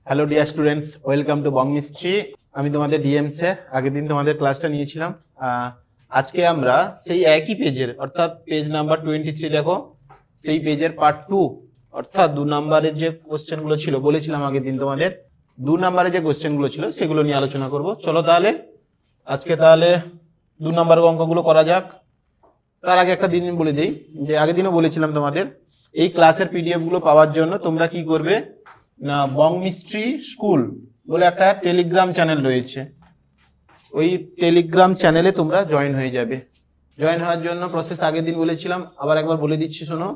Hello dear students, welcome to Bong mystery. আমি তোমাদের DM sir. আগের দিন তোমাদের ক্লাসটা নিয়েছিলাম। আজকে আমরা সেই একই পেজের অর্থাৎ পেজ নাম্বার 23 দেখো, সেই পেজের পার্ট 2 অর্থাৎ 2 নম্বরের যে কোশ্চেনগুলো ছিল, বলেছিলাম আগের দিন তোমাদের 2 নম্বরের যে কোশ্চেনগুলো ছিল সেগুলো নিয়ে আলোচনা করব। চলো তাহলে আজকে 2 নম্বরের অঙ্কগুলো করা যাক। তার আগে একটা দিন বলে দিই, যে আগের দিনও বলেছিলাম তোমাদের এই ক্লাসের পিডিএফ গুলো পাওয়ার জন্য তোমরা কি করবে না, বং মিস্ট্রি স্কুল বলে একটা টেলিগ্রাম চ্যানেল রয়েছে, ওই টেলিগ্রাম চ্যানেলে তোমরা জয়েন হয়ে যাবে। জয়েন হওয়ার জন্য প্রসেস আগের দিন বলেছিলাম, আবার একবার বলে দিচ্ছি শোনো।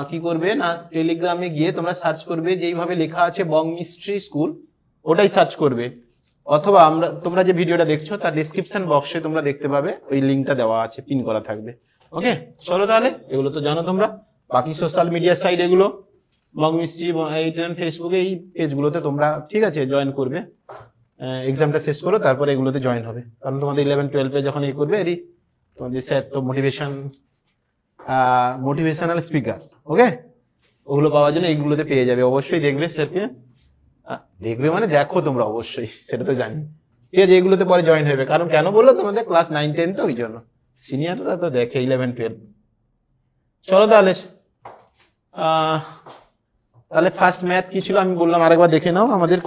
কি করবে না, টেলিগ্রামে গিয়ে তোমরা সার্চ করবে, যেইভাবে লেখা আছে বং মিস্ট্রি স্কুল ওটাই সার্চ করবে, অথবা তোমরা যে ভিডিওটা দেখছো তার ডেসক্রিপশন বক্সে তোমরা দেখতে পাবে, ওই লিঙ্কটা দেওয়া আছে, পিন করা থাকবে। ওকে, চলো তাহলে এগুলো তো জানো তোমরা। বাকি সোশ্যাল মিডিয়া সাইট এগুলো বং মিস্ট্রি, ফেসবুকে, এই পেজগুলোতে তোমরা ঠিক আছে জয়েন করবে। এক্সামটা শেষ করো, তারপরে এগুলোতে জয়েন হবে, কারণ তোমাদের 11-12 যখন এই করবে এরই তোমাদের স্যার তো মোটিভেশনাল স্পিকার। ওকে, ওগুলো পাওয়ার জন্য এইগুলোতে পেয়ে যাবে। অবশ্যই দেখবে স্যারকে, দেখবে মানে দেখো তোমরা, অবশ্যই সেটা তো জানি। ঠিক আছে, এগুলোতে পরে জয়েন হবে, কারণ কেন বললো তোমাদের ক্লাস 9-10 তো, ওই জন্য। সিনিয়ররা তো দেখে 11-12। চলো তাহলে ফার্স্ট ম্যাথ কি ছিল আমি বললাম, আরেকবার দেখে নাও। আমাদের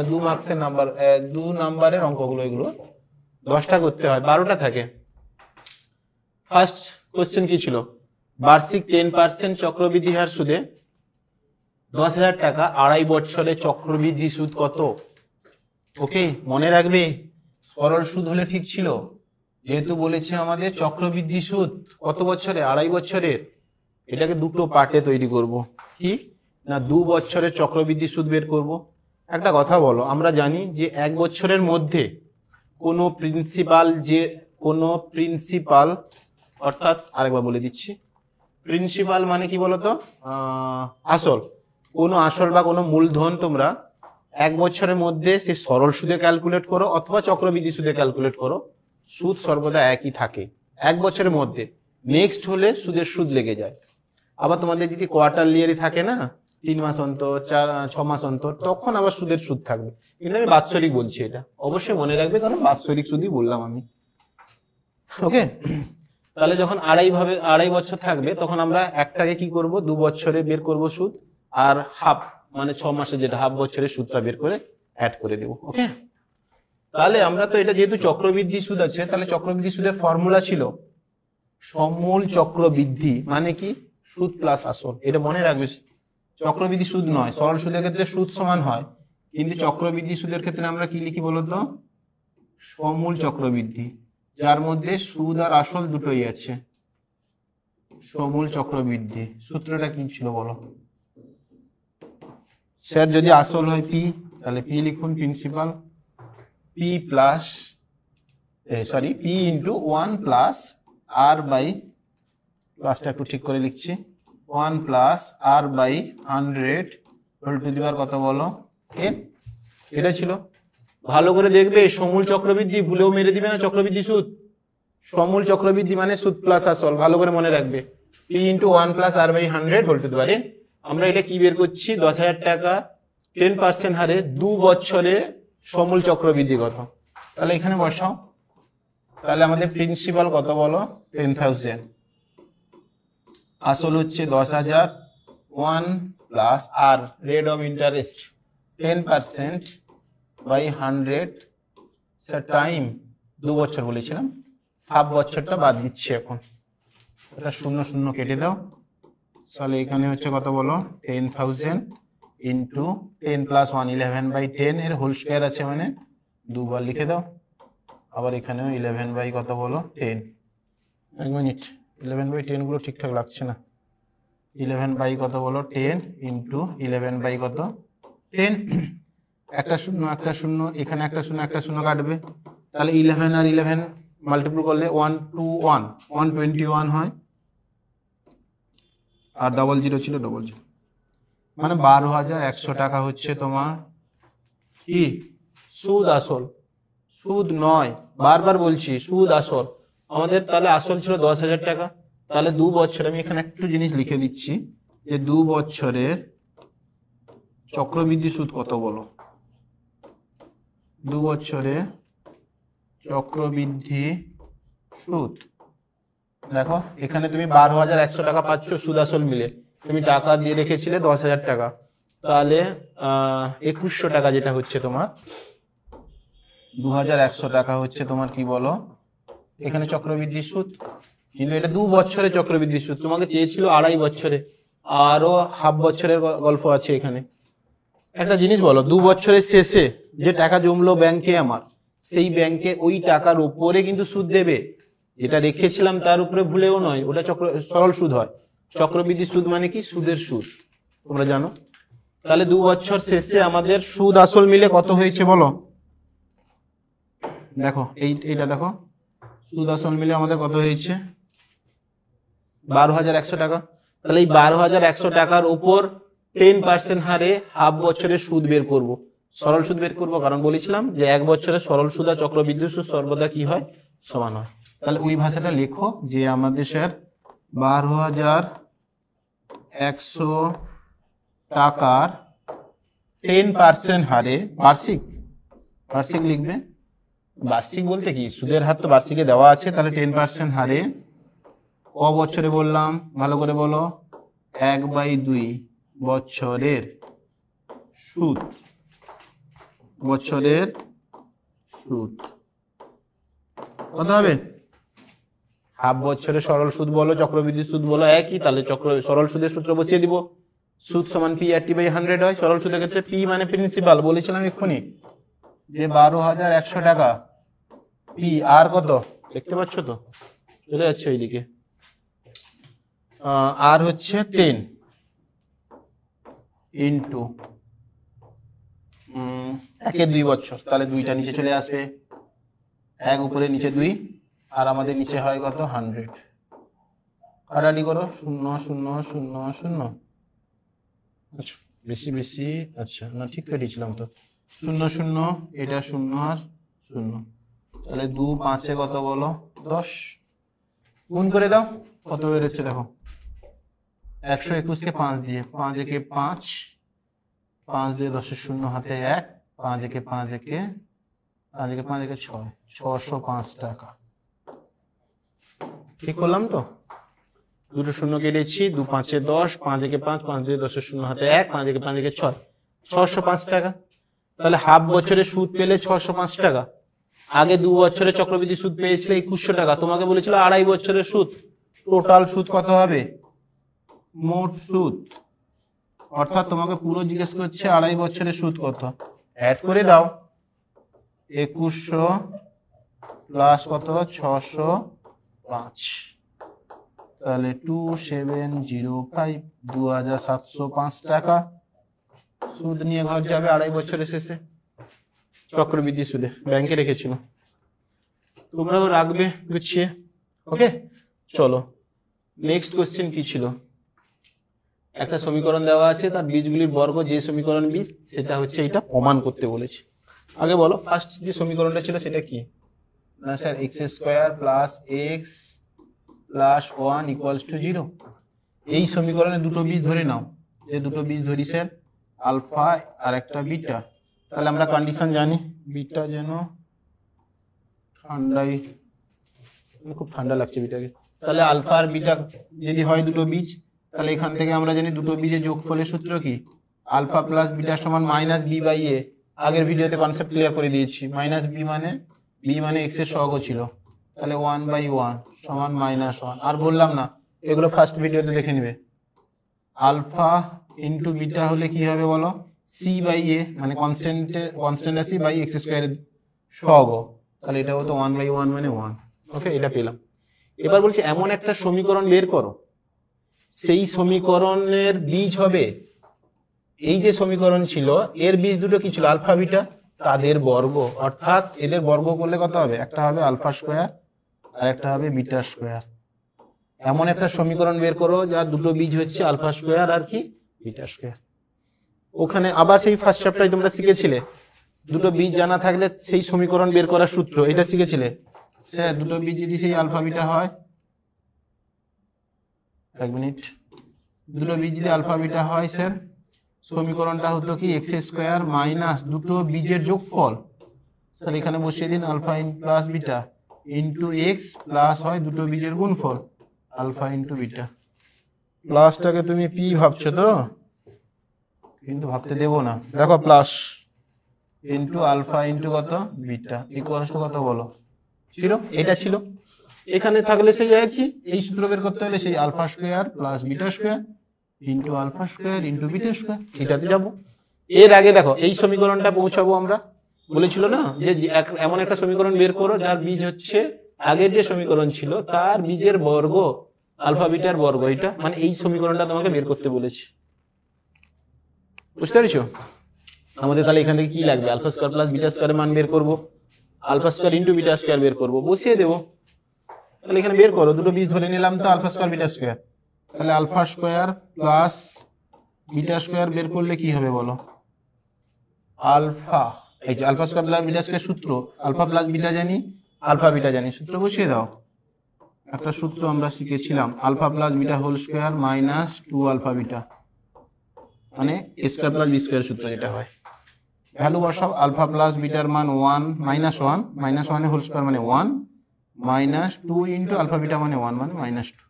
2 মার্কসের নাম্বার, 2 নাম্বারের অঙ্কগুলো, এগুলো 10টা করতে হয়, 12টা থাকে। ফার্স্ট কোশ্চেন কি ছিল, বার্ষিক 10% চক্রবৃদ্ধি হার সুদে 10,000 টাকা 2.5 বছরে চক্রবৃদ্ধি সুদ কত? ওকে, মনে রাখবে সরল সুদ হলে ঠিক ছিল, যেহেতু বলেছে আমাদের চক্রবৃদ্ধি সুদ কত বছরে, 2.5 বছরের। এটাকে দুটো পার্টে তৈরি করব, কি না 2 বছরের চক্রবৃদ্ধি সুদ বের করব। একটা কথা বলো, আমরা জানি যে 1 বছরের মধ্যে কোনো প্রিন্সিপাল অর্থাৎ, আরেকবার বলে দিচ্ছি, প্রিন্সিপাল মানে কি বলতো, আসল, কোনো আসল বা কোনো মূলধন তোমরা 1 বছরের মধ্যে সে সরল সুদে ক্যালকুলেট করো অথবা চক্রবৃদ্ধি সুদে ক্যালকুলেট করো, সুদ সর্বদা একই থাকে 1 বছরের মধ্যে। নেক্সট হলে সুদের সুদ লেগে যায়। আবার তোমাদের যদি কোয়ার্টারলি থাকে না, 3 মাস অন্তর, 6 মাস অন্তর, তখন আবার সুদের সুদ থাকবে। কিন্তু আমি বাৎসরিক বলছি, এটা অবশ্যই মনে রাখবে, কারণ বাৎসরিক সুদই বললাম আমি। ওকে, তাহলে যখন 2.5 বছর থাকবে, তখন আমরা একটাকে কি করব, 2 বছরে বের করব সুদ, আর হাফ মানে 6 মাসে যেটা হাফ বছরের সুদটা বের করে অ্যাড করে দেব। ওকে, তাহলে আমরা তো এটা যেহেতু চক্রবৃদ্ধি সুদ আছে, তাহলে চক্রবৃদ্ধি সুদের ফর্মুলা ছিল সমূল চক্রবৃদ্ধি, মানে কি সুদ প্লাস আসল। এটা মনে রাখবে, চক্রবৃদ্ধি সুদ নয়, সরল সুদের ক্ষেত্রে সুদ সমান হয়, কিন্তু চক্রবৃদ্ধি সুদের ক্ষেত্রে আমরা কি লিখি বলতো, সমূল চক্রবৃদ্ধি, যার মধ্যে সুদ আর আসল দুটোই আছে। সমূল চক্রবৃদ্ধি সূত্রটা কি ছিল বলো স্যার? যদি আসল হয় পি, তাহলে পি লিখুন, principal, P into 1 plus R by, প্লাসটা একটু ঠিক করে লিখছি, 1 plus R by 100 whole to the power কত বলো, 10। এটা ছিল। ভালো করে দেখবে, সমূল চক্রবৃদ্ধি ভুলেও মেরে দিবে না চক্রবৃদ্ধি সুদ। সমূল চক্রবৃদ্ধি মানে সুদ প্লাস আসল, ভালো করে মনে রাখবে, P into 1 plus R by 100 whole to the power. আমরা এটা কি বের করছি, 10,000 টাকা 10% হারে 2 বছরে সমূল চক্রবৃদ্ধি কত, তাহলে এখানে বসাও। তাহলে আমাদের প্রিন্সিপাল কত বলো, 10,000, আসল হচ্ছে 10,000, 1 প্লাস আর rate of interest 10% by 100 time 2 বছর বলেছিলাম, হাফ বছরটা বাদ দিচ্ছি এখন, এটা 0 কেটে দাও। তাহলে এখানে হচ্ছে কত বলো, 10,000 ইন্টু 10 প্লাস 1 11/10 এর হোল স্কোয়ার আছে, মানে 2 বার লিখে দাও। আবার এখানেও 11 কত বলো 10, 1 মিনিট, 11/10 গুলো ঠিকঠাক লাগছে না। 11 কত বলো 10 ইন্টু 11 কত 10, একটা শূন্য এখানে একটা শূন্য কাটবে, তাহলে 11 আর 11 মাল্টিপ্লাই করলে 121 হয়, আর 00 ছিল 00, মানে 12,100 টাকা হচ্ছে তোমার কি সুদ। আসল সুদ নয়, বারবার বলছি, সুদ আসল আমাদের। তাহলে আসল ছিল 10,000 টাকা, তাহলে 2 বছর, আমি এখানে একটু জিনিস লিখে দিচ্ছি, যে 2 বছরের চক্রবৃদ্ধি সুদ কত বলো, 2 বছরে চক্রবৃদ্ধি সুদ। দেখো এখানে তুমি 12,100 টাকা পাচ্ছ সুদ আসল মিলে, তুমি টাকা দিয়ে রেখেছিলে 10,000 টাকা, তাহলে 2100 টাকা যেটা হচ্ছে তোমার 2,100 টাকা হচ্ছে তোমার কি বলো এখানে চক্রবৃদ্ধি সুদ। কিন্তু এটা 2 বছরে চক্রবৃদ্ধি সুদ, তোমাকে চেয়েছিল 2.5 বছরে, আরো হাফ বছরের গল্প আছে এখানে। একটা জিনিস বলো, 2 বছরের শেষে যে টাকা জমলো ব্যাংকে আমার, সেই ব্যাংকে ওই টাকার উপরে কিন্তু সুদ দেবে, যেটা রেখেছিলাম তার উপরে ভুলেও নয়, ওটা সরল সুদ হয়। চক্রবৃদ্ধি সুদ মানে কি, সুদের সুদ, তোমরা জানো। তাহলে 2 বছর শেষে আমাদের সুদ আসল মিলে কত হয়েছে বলো, দেখো এইটা দেখো, সুদ আসল মিলে আমাদের কত হয়েছে 12,100 টাকা। তাহলে এই 12,100 টাকার উপর 10% হারে হাফ বছরের সুদ বের করব, সরল সুদ বের করব, কারণ বলেছিলাম যে 1 বছরের সরল সুদ আর চক্রবৃদ্ধি সুদ সর্বদা কি হয়, সমান হয়। তাহলে ওই ভাষাটা লেখো যে আমাদের স্যার 12,100 টাকার 10% হারে বার্ষিক, বার্ষিক লিখবে, বার্ষিক বলতে কি সুদের হার তো বার্ষিকে দেওয়া আছে, তাহলে 10% হারে ক বছরে বললাম, ভালো করে বলো, 1/2 বছরের সুদ, বছরের সুদ কত হবে, হাফ বছরের সরল সুদ বলো চক্রবৃদ্ধি সুদ বলো একই, তাহলে সরল সুদের সূত্র বসিয়ে দিব, সুদ সমান P/100 হয়। সরল সুদের ক্ষেত্রে P মানে প্রিন্সিপাল, বলেছিলাম এক্ষুনি যে 12,100 টাকা P, আর কত দেখতে পাচ্ছ তো, চলে যাচ্ছে ওইদিকে, আর হচ্ছে 10 ইন্টু 1/2 বছর, তাহলে 2টা নিচে চলে আসবে, 1 উপরে নিচে 2, আর আমাদের নিচে হয় কত 100, কাটালি করো 0 0 0 0, আচ্ছা বেশি বেশি, আচ্ছা না ঠিক কেটেছিলাম তো, 0 0, এটা 0 আর 0, তাহলে 2 5 কত বলো 10, গুণ করে দাও কত বেরোচ্ছে দেখো, 121 কে 5 দিয়ে, 5 একে 5, 5 দিয়ে 10-এর 0 হাতে 1, 5 একে 5 একে 5 একে 5 একে 6, 605 টাকা। ঠিক করলাম তো, দুটো শূন্য কেটেছি, 2 5 10, 5 একে 5, 5 দিয়ে 10-এর 0 হাতে 1, 5 একে 5 একে 6, 605 টাকা। তাহলে হাফ বছরে সুদ পেলে 605 টাকা, আগে 2 বছরে চক্রবৃদ্ধি সুদ পেয়েছিলে 2100 টাকা, তোমাকে বলেছিল 2.5 বছরের সুদ, টোটাল সুদ কত হবে, মোট সুদ, অর্থাৎ তোমাকে পুরো জিজ্ঞেস করছে 2.5 বছরের সুদ কত, অ্যাড করে দাও, 2100 প্লাস কত 605, তাহলে 2705, 2,705 টাকা সুদ নিয়ে ঘর যাবে 2.5 বছরের শেষে, চক্রবৃদ্ধি সুদে ব্যাংকে রেখেছিল, তোমরাও রাখবে গুছিয়ে। ওকে চলো নেক্সট কোশ্চেন কি ছিল, একটা সমীকরণ দেওয়া আছে, তার বীজগুলির বর্গ যে সমীকরণ বীজ সেটা হচ্ছে এটা প্রমাণ করতে বলেছে। আগে বলো ফার্স্ট যে সমীকরণটা ছিল সেটা কি, না sir x² plus x plus 1 equals to 0, এই সমীকরণে দুটো বীজ ধরে নাও, যে দুটো বীজ ধরি স্যার আলফা আর একটা বিটা, তাহলে আমরা কন্ডিশন জানি বিটা যেন ঠান্ডাই, খুব ঠান্ডা লাগছে বিটাকে, তাহলে আলফা আর বিটা যদি হয় দুটো বীজ, তাহলে এখান থেকে আমরা জানি দুটো বীজের যোগফলের সূত্র কি, আলফা প্লাস বিটা সমান মাইনাস বি বাই এ, আগের ভিডিওতে কনসেপ্ট ক্লিয়ার করে দিয়েছি, মাইনাস বি মানে এক্স এর সহগ ছিল, তাহলে 1/1 সমান -1, আর বললাম না এগুলো ফার্স্ট ভিডিওতে দেখে নিবে। আলফা ইন্টু বিটা হলে কি হবে বলো, সি বাই এ মানে কনস্ট্যান্ট রাশি বাই এক্স স্কোয়ারের সহগ, তাহলে এটা হতো 1/1 মানে 1। ওকে এটা পেলাম। এবার বলছি এমন একটা সমীকরণ বের করো, সেই সমীকরণের বীজ হবে, এই যে সমীকরণ ছিল এর বীজ দুটো কি ছিল আলফা বিটা, তাদের বর্গ, অর্থাৎ এদের বর্গ করলে কত হবে, একটা হবে আলফা স্কোয়ার আর একটা হবে বিটা স্কোয়ার। এমন একটা সমীকরণ বের করো যার দুটো বীজ হচ্ছে আলফা স্কোয়ার আর কি বিটা স্কোয়ার। ওখানে আবার সেই ফার্স্ট চ্যাপ্টারে তোমরা শিখেছিলে দুটো বীজ জানা থাকলে সেই সমীকরণ বের করার সূত্র, এটা শিখেছিলে স্যার, দুটো বীজ যদি সেই আলফা বিটা হয়, এক মিনিট, দুটো বীজ যদি আলফা বিটা হয় স্যার, সমীকরণটা হতো কি এক্স স্কোয়ার মাইনাস দুটো বীজের যোগফল, তাহলে এখানে বসিয়ে দিন alpha plus beta into x plus হয় দুটো বীজের গুণফল আলফা ইন্টু বিটা। প্লাসটাকে তুমি পি ভাবছো তো, কিন্তু ভাবতে দেবো না, দেখো প্লাস ইন্টু আলফা ইন্টু কত বিটা ইকুয়ালস টু কত বলো, ছিল এটা ছিল। এখানে থাকলে সেই একই, এই সূত্র বের করতে হলে সেই alpha square plus beta square into alpha square into beta square, এটাতে যাবো। এর আগে দেখো এই সমীকরণটা পৌঁছাবো আমরা, বলেছিল না যে এমন একটা সমীকরণ বের করো যার বীজ হচ্ছে আগের যে সমীকরণ ছিল তার বীজের বর্গ আলফা বিটার বর্গ, এটা মানে এই সমীকরণটা তোমাকে বের করতে বলেছি, বুঝতে পেরেছো? আমাদের তাহলে এখান থেকে কি লাগবে, আলফা স্কোয়ার প্লাস বিটা স্কোয়ারের মান বের করবো, alpha square into beta square বের করবো, বসিয়ে দেবো। তাহলে এখানে বের করো, দুটো বীজ ধরে নিলাম তো আলফা স্কোয়ার বিটা স্কোয়ার, তাহলে alpha square plus beta square বের করলে কি হবে বলো, আলফা, এই যে alpha square plus beta square সূত্র, আলফা প্লাস বিটা জানি আলফা বিটা জানি, সূত্র বসিয়ে দাও। একটা সূত্র আমরা শিখেছিলাম alpha plus beta whole square minus 2 alpha beta, মানে a square plus b square সূত্র যেটা হয়। ভ্যালু বসাও, আলফা প্লাস বিটার মান 1 মাইনাস 1, মাইনাস 1 এর হোল স্কোয়ার মানে 1 মাইনাস 2 ইন্টু আলফা বিটা মানে 1 মানে মাইনাস 2,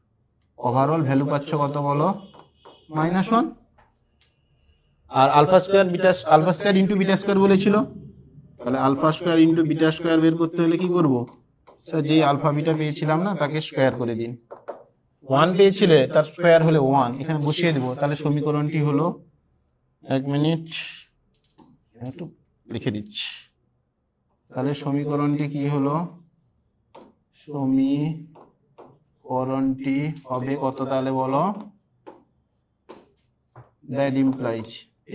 ওভারঅল ভ্যালু পাচ্ছ কত বলো -1। আর alpha square into beta square বলেছিল, তাহলে alpha square into beta square বের করতে হলে কি করব স্যার, যেই আলফা বিটা পেয়েছিলাম না তাকে স্কোয়ার করে দিন, 1 পেয়েছিলে তার স্কোয়ার হলে 1, এখানে বসিয়ে দেবো। তাহলে সমীকরণটি হলো, এক মিনিট একটু লিখে দিচ্ছি, তাহলে সমীকরণটি কি হলো, সমীকরণটি হবে কত তাহলে বলো, that implies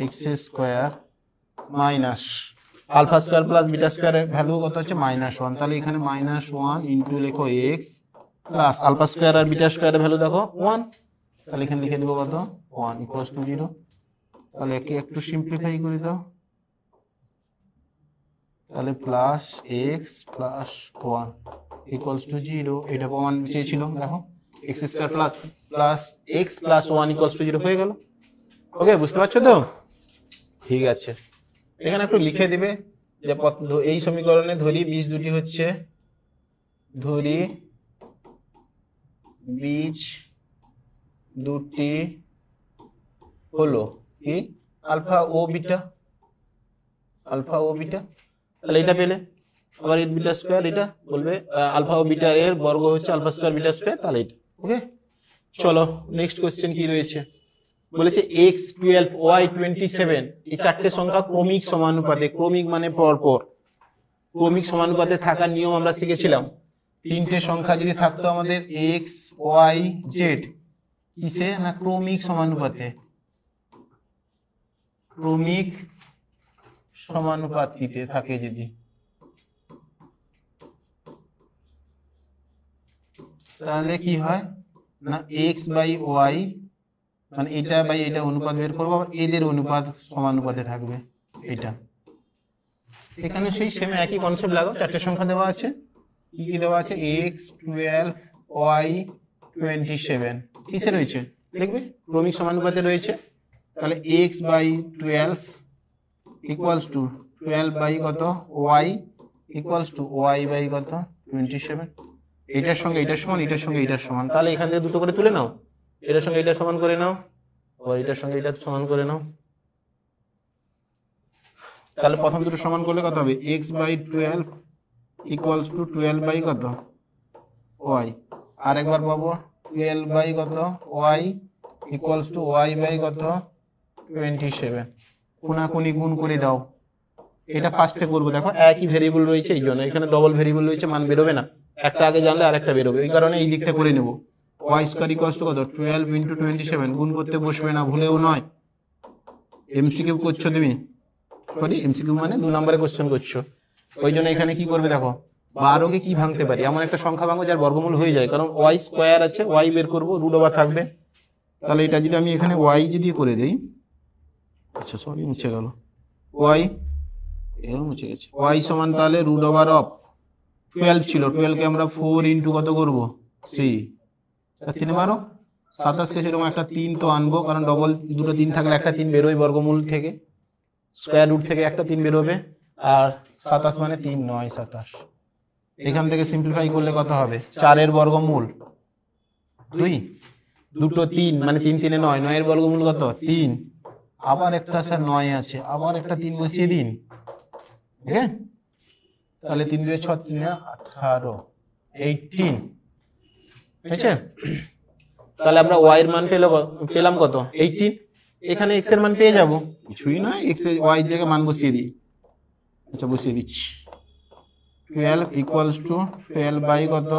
x square minus alpha square plus beta স্কোয়ারের ভ্যালু কত হচ্ছে -1, তাহলে এখানে -1 ইন্টু লেখো এক্স প্লাস আলফা স্কোয়ার আর বিটা স্কোয়ারের ভ্যালু দেখো 1, তাহলে এখানে লিখে দেবো কত 1 ইকুয়ালস টু 0। তাহলে একে একটু সিম্পলিফাই করে দাও, তাহলে plus x plus 1 equals to 0, এটা প্রমাণ চেয়েছিল, দেখো x square plus x plus 1 equals to 0 হয়ে গেল। ওকে, বুঝতে পারছো তো? ঠিক আছে, এখানে একটু লিখে দিবে যে এই সমীকরণে ধরি বীজ দুটি হচ্ছে, ধরি বীজ দুটি হলো কি আলফা ও বিটা, তাহলে এটা পেলে আবার এর বিটা স্কোয়ার, এটা বলবে আলফা ও বিটা এর বর্গ হচ্ছে আলফা স্কোয়ার বিটা স্কোয়ার, তাহলে এটা। ওকে, চলো নেক্সট কোশ্চেন কি রয়েছে, বলেছে x12 y27 এই চারটে সংখ্যা ক্রমিক সমানুপাতে, ক্রমিক মানে পরপর, ক্রমিক সমানুপাতে থাকার নিয়ম আমরা শিখেছিলাম। তিনটে সংখ্যা যদি থাকতো আমাদের x y z কিসে না ক্রমিক সমানুপাতে, ক্রমিক সমানুপাতিতে থাকে যদি, তাহলে কি হয় না x বাই y মানে এটা বাই এটা অনুপাত বের করবো, আবার এদের অনুপাত সমানুপাতে থাকবে এটা। এখানে সেই সেম একই কনসেপ্ট লাগাও, চারটে সংখ্যা দেওয়া আছে, কি কি দেওয়া আছে, x12 y27 কিসে রয়েছে লিখবে, ক্রমিক সমানুপাতে রয়েছে। তাহলে x by 12 equals to 12 by কত y equals to y by কত 27, এটার সঙ্গে এটার সমান, এটার সঙ্গে এটার সমান, তাহলে এখান থেকে দুটো করে তুলে নাও, এটার সঙ্গে এটা সমান করে নাও, আবার এটার সঙ্গে এটা সমান করে নাও। তাহলে প্রথম দুটো সমান করলে কত হবে, x by 12 equals to 12 by কত y, আর একবার পাবো 12 বাই কত y equals to y by কত 27, কোনাকুনি গুণ করে দাও। এটা ফার্স্টে করবো, দেখো একই ভেরিয়েবল রয়েছে এই জন্য, এখানে ডবল ভেরিয়েবল রয়েছে, মান বেরোবে না, একটা আগে জানলে আর একটা বেরোবে, এই কারণে এই দিকটা করে নেবো। y স্কয়ার ইকুয়ালস টু কত 12 ইন্টু 27, গুণ করতে বসবে না, ভুলেও নয়, এমসিকিউ করছো তুমি, সরি এমসিকিউ মানে 2 নম্বরে কোশ্চেন করছো, ওই জন্য এখানে কি করবে দেখো 12 কে কি ভাঙতে পারি, এমন একটা সংখ্যা ভাঙো যার বর্গমূল হয়ে যায়, কারণ y স্কয়ার আছে, y বের করবো, রুট ওভার থাকবে। তাহলে এটা যদি আমি এখানে y যদি করে দেই, আচ্ছা সরি মুছে গেল, y এর মুছে গেছে, y সমান তাহলে রুট ওভার অফ 12 ছিল, 12 কে আমরা 4 ইন্টু কত করবো 3, 3 12 27কে সেরকম একটা 3 তো আনবো, কারণ ডবল দুটো 3 থাকলে একটা 3 বেরোয় বর্গমূল থেকে, স্কোয়ার রুট থেকে একটা 3 বেরোবে। আর 27 মানে 3 9 27। এখান থেকে সিম্পলিফাই করলে কত হবে? 4 এর বর্গমূল 2, দুটো 3 মানে 3 3 9, 9 এর বর্গমূল কত? 3। আবার একটা স্যার 9 আছে, আবার একটা 3 বসিয়ে দিন। ঠিক আছে, তাহলে 3 2 6 3 18 18 হয়েছে। তাহলে আমরা y এর মান পেলাম কত? 18। এখানে x এর মান পেয়ে যাব, কিছুই নয়, x এর y এর জায়গায় মান বসিয়ে দিই। আচ্ছা বসিয়ে দিচ্ছি, 12 ইকুয়ালস টু 12 বাই কত?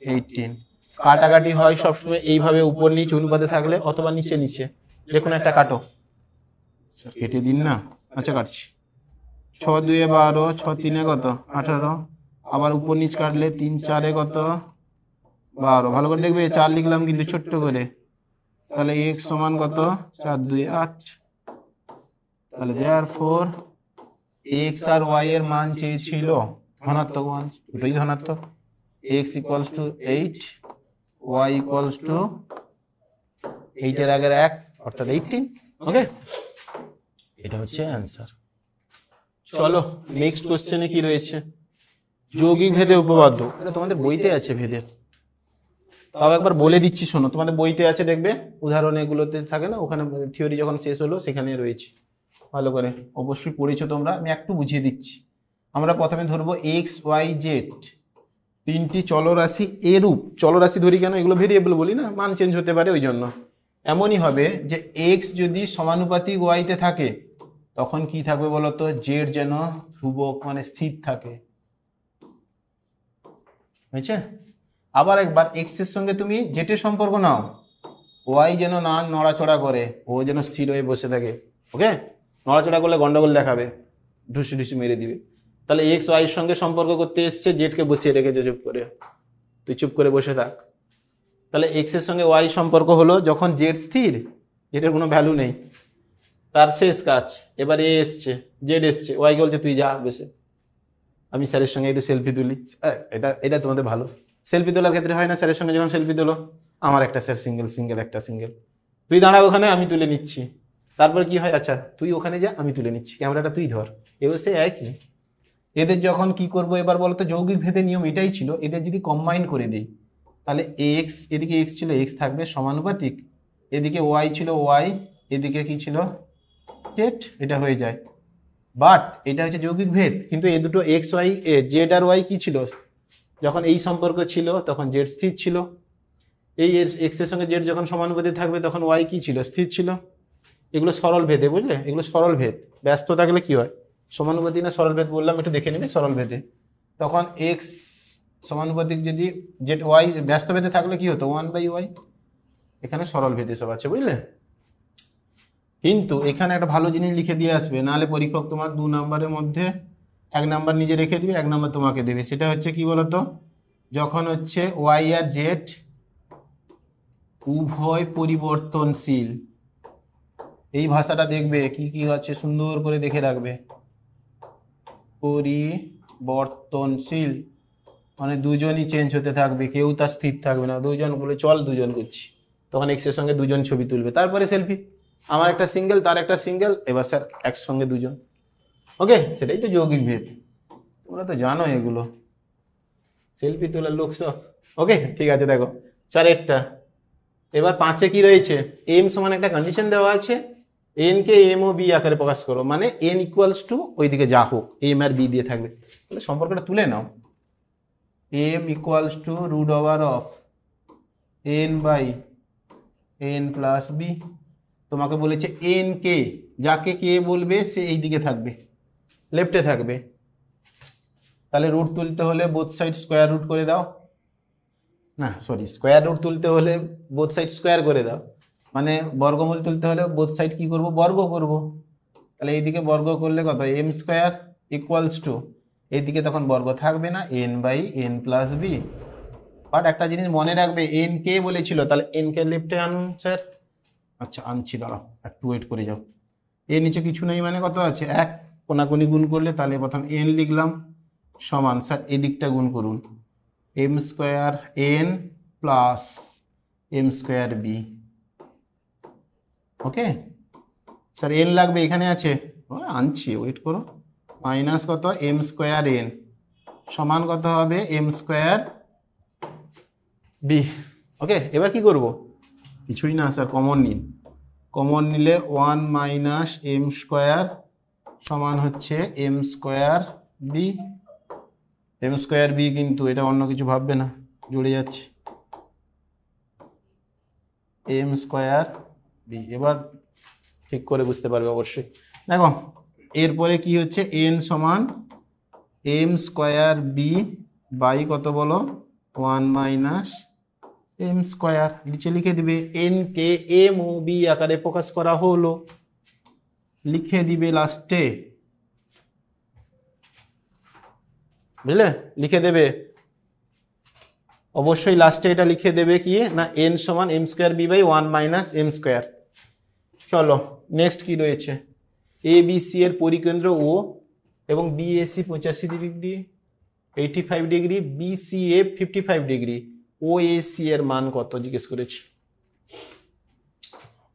18। কাটাকাটি হয় সবসময় এইভাবে উপর নিচ অনুপাতে থাকলে, অথবা নিচে নিচে, যে কোনো একটা কাটো। স্যার কেটে দিন না। আচ্ছা কাটছি। 6 2 12, 6 3 কত? 18। আবার উপর নিচ কাটলে 3 4 কত? 12। ভালো করে দেখবে, 4 লিখলাম কিন্তু ছোট্ট করে। তাহলে x সমান কত? 4 2 8। তাহলে therefore x আর y এর মান চেয়েছিল ধনাত্মক মান, দুটোই ধনাত্মক। x equals to 8, y equals two 8 এর আগের 1 অর্থাৎ 18। ওকে, এটা হচ্ছে অ্যান্সার। চলো নেক্সট কোশ্চেনে কি রয়েছে? যৌগিক ভেদে উপপাদ্য। এটা তোমাদের বইতে আছে ভেদের, তাও একবার বলে দিচ্ছি শোনো। তোমাদের বইতে আছে, দেখবে উদাহরণ এগুলোতে থাকে না, ওখানে থিওরি যখন শেষ হলো সেখানে রয়েছে, ভালো করে অবশ্যই পড়েছো তোমরা। আমি একটু বুঝিয়ে দিচ্ছি। আমরা প্রথমে ধরবো এক্স ওয়াই জেড, তিনটি চলরাশি এরূপ। চলরাশি ধরি কেন? এগুলো ভেরিয়েবল বলি না, মান চেঞ্জ হতে পারে, ওই জন্য। এমনই হবে যে এক্স যদি সমানুপাতিক ওয়াইতে থাকে, তখন কি থাকবে বলতো? জেড যেন ধ্রুবক মানে স্থির থাকে। হয়েছে? আবার একবার এক্স এর সঙ্গে তুমি জেটের সম্পর্ক নাও, ওয়াই যেন না নড়াচড়া করে, ও যেন স্থির হয়ে বসে থাকে। ওকে, নড়াচড়া করলে গন্ডগোল দেখাবে, ঢুসি ঢুসি মেরে দিবে। তাহলে এক্স ওয়াই এর সঙ্গে সম্পর্ক করতে এসছে, জেডকে বসিয়ে রেখেছে চুপ করে, তুই চুপ করে বসে থাক। তাহলে এক্স এর সঙ্গে ওয়াই সম্পর্ক হলো যখন জেড স্থির, জেডের কোনো ভ্যালু নেই, তার শেষ কাজ। এবার এ এসছে, জেড এসছে, ওয়াই বলছে তুই যা বসে, আমি স্যারের সঙ্গে একটু সেলফি তুলি। এটা এটা তোমাদের ভালো। সেলফি তোলার ক্ষেত্রে হয় না, স্যারের সঙ্গে যখন সেলফি তোলো, আমার একটা স্যার সিঙ্গেল সিঙ্গেল একটা সিঙ্গেল, তুই দাঁড়া ওখানে, আমি তুলে নিচ্ছি। তারপর কি হয়? আচ্ছা তুই ওখানে যা, আমি তুলে নিচ্ছি, ক্যামেরাটা তুই ধর। এবার সে একই। এদের যখন কি করব এবার বলতো? যৌগিক ভেদের নিয়ম এটাই ছিল, এদের যদি কম্বাইন করে দিই, তাহলে এক্স, এদিকে এক্স ছিল, এক্স থাকবে সমানুপাতিক, এদিকে ওয়াই ছিল ওয়াই, এদিকে কি ছিল? জেড। এটা হয়ে যায়। বাট এটা হচ্ছে যৌগিক ভেদ, কিন্তু এই দুটো এক্স ওয়াই, জেড আর ওয়াই কি ছিল? যখন এই সম্পর্ক ছিল তখন জেড স্থির ছিল। এই এক্স এর সঙ্গে জেড যখন সমানুপাতিক থাকবে তখন ওয়াই কি ছিল? স্থির ছিল। এগুলো সরল ভেদে, বুঝলে? এগুলো সরল ভেদ। ব্যস্ত থাকলে কি হয়? সমানুপাতিক না সরল ভেদ বললাম, একটু দেখে নিবি সরল ভেদে। তখন এক্স সমানুপাতিক যদি জেড ওয়াই ব্যস্ত ভেদে থাকলে কি হতো? 1/y। এখানে সরল ভেদে সব আছে, বুঝলে? কিন্তু এখানে একটা ভালো জিনিস লিখে দিয়ে আসবে, নাহলে পরীক্ষক তোমার 2 নম্বরের মধ্যে 1 নাম্বার নিজে রেখে দিবে, 1 নাম্বার তোমাকে দেবে। সেটা হচ্ছে কি বলতো? যখন হচ্ছে ওয়াই আর জেড উভয় পরিবর্তনশীল, এই ভাষাটা দেখবে কি কি আছে সুন্দর করে দেখে রাখবে। পরিবর্তনশীল মানে দুজনই চেঞ্জ হতে থাকবে, কেউ তার স্থির থাকবে না। দুজন বলে চল দুজন করছি, তখন এক্স এর সঙ্গে দুজন ছবি তুলবে, তারপরে সেলফি। আমার একটা সিঙ্গেল, তার একটা সিঙ্গেল, এবার স্যার একসঙ্গে দুজন। ওকে, সেটাই তো যৌগিক ভেদ, তোমরা তো জানো এগুলো, সেলফি তোলার লোক সব। ওকে ঠিক আছে, দেখো 4-টা। এবার 5-এ কি রয়েছে? এম সমান একটা কন্ডিশন দেওয়া আছে, এন কে এম ও বি আকারে প্রকাশ করো, মানে এন ইকুয়ালস টু ওইদিকে যা হোক, এম আর বি দিয়ে থাকবে। তাহলে সম্পর্কটা তুলে নাও, M equals to root over of N by N plus B. তোমাকে বলেছে এন কে, যাকে কে বলবে সে এই দিকে থাকবে, লেফটে থাকবে। তাহলে রুট তুলতে হলে বোথ সাইড স্কোয়ার রুট করে দাও, না সরি, স্কোয়ার রুট তুলতে হলে বোথ সাইড স্কোয়ার করে দাও, মানে বর্গমূল তুলতে হলে বোথ সাইড কি করব? বর্গ করব। তাহলে এইদিকে বর্গ করলে কত? এম স্কোয়ার ইকুয়ালস টু, এইদিকে তখন বর্গ থাকবে না, n by N plus b. But একটা জিনিস মনে রাখবে, এন কে বলেছিল, তাহলে এন কে লেফটে আনুন স্যার। আচ্ছা আনছি, দাঁড়াও একটু ওয়েট করে যাও। এর নিচে কিছু নেই মানে কত আছে? 1, কোনাকুনি গুণ করলে তাহলে প্রথম এন লিখলাম সমান, স্যার এদিকটা গুণ করুন, m square n plus m square b. Okay sir n লাগবে, এখানে আছে, আনছি, ওয়েট করো। মাইনাস কত, এম স্কোয়ার এন সমান কত হবে, এম স্কোয়ার বি। ওকে এবার কি করব, কিছুই না স্যার, কমন নিন। কমন নিলে 1 মাইনাস এম স্কোয়ার সমান হচ্ছে m square b. M square b, কিন্তু এটা অন্য কিছু ভাববে না, জুড়ে যাচ্ছে এম স্কোয়ার বি। এবার ঠিক করে বুঝতে পারবে অবশ্যই। দেখো এরপরে কি হচ্ছে, এন সমান এম স্কোয়ার বি বাই কত বলো, 1 মাইনাস এম স্কোয়ার। নিচে লিখে দিবে এন কে এম ও বি আকারে প্রকাশ করা হলো, লিখে দিবে লাস্টে, বুঝলে, লিখে দেবে অবশ্যই লাস্টে, এটা লিখে দেবে কি না, এন সমান M square B by 1 minus M square. চলো নেক্সট কি রয়েছে, এ বি সি এর পরিকেন্দ্র ও এবং BAC 85 degree 85 degree, BCA 55 degree, O AC এর মান কত জিজ্ঞেস করেছি।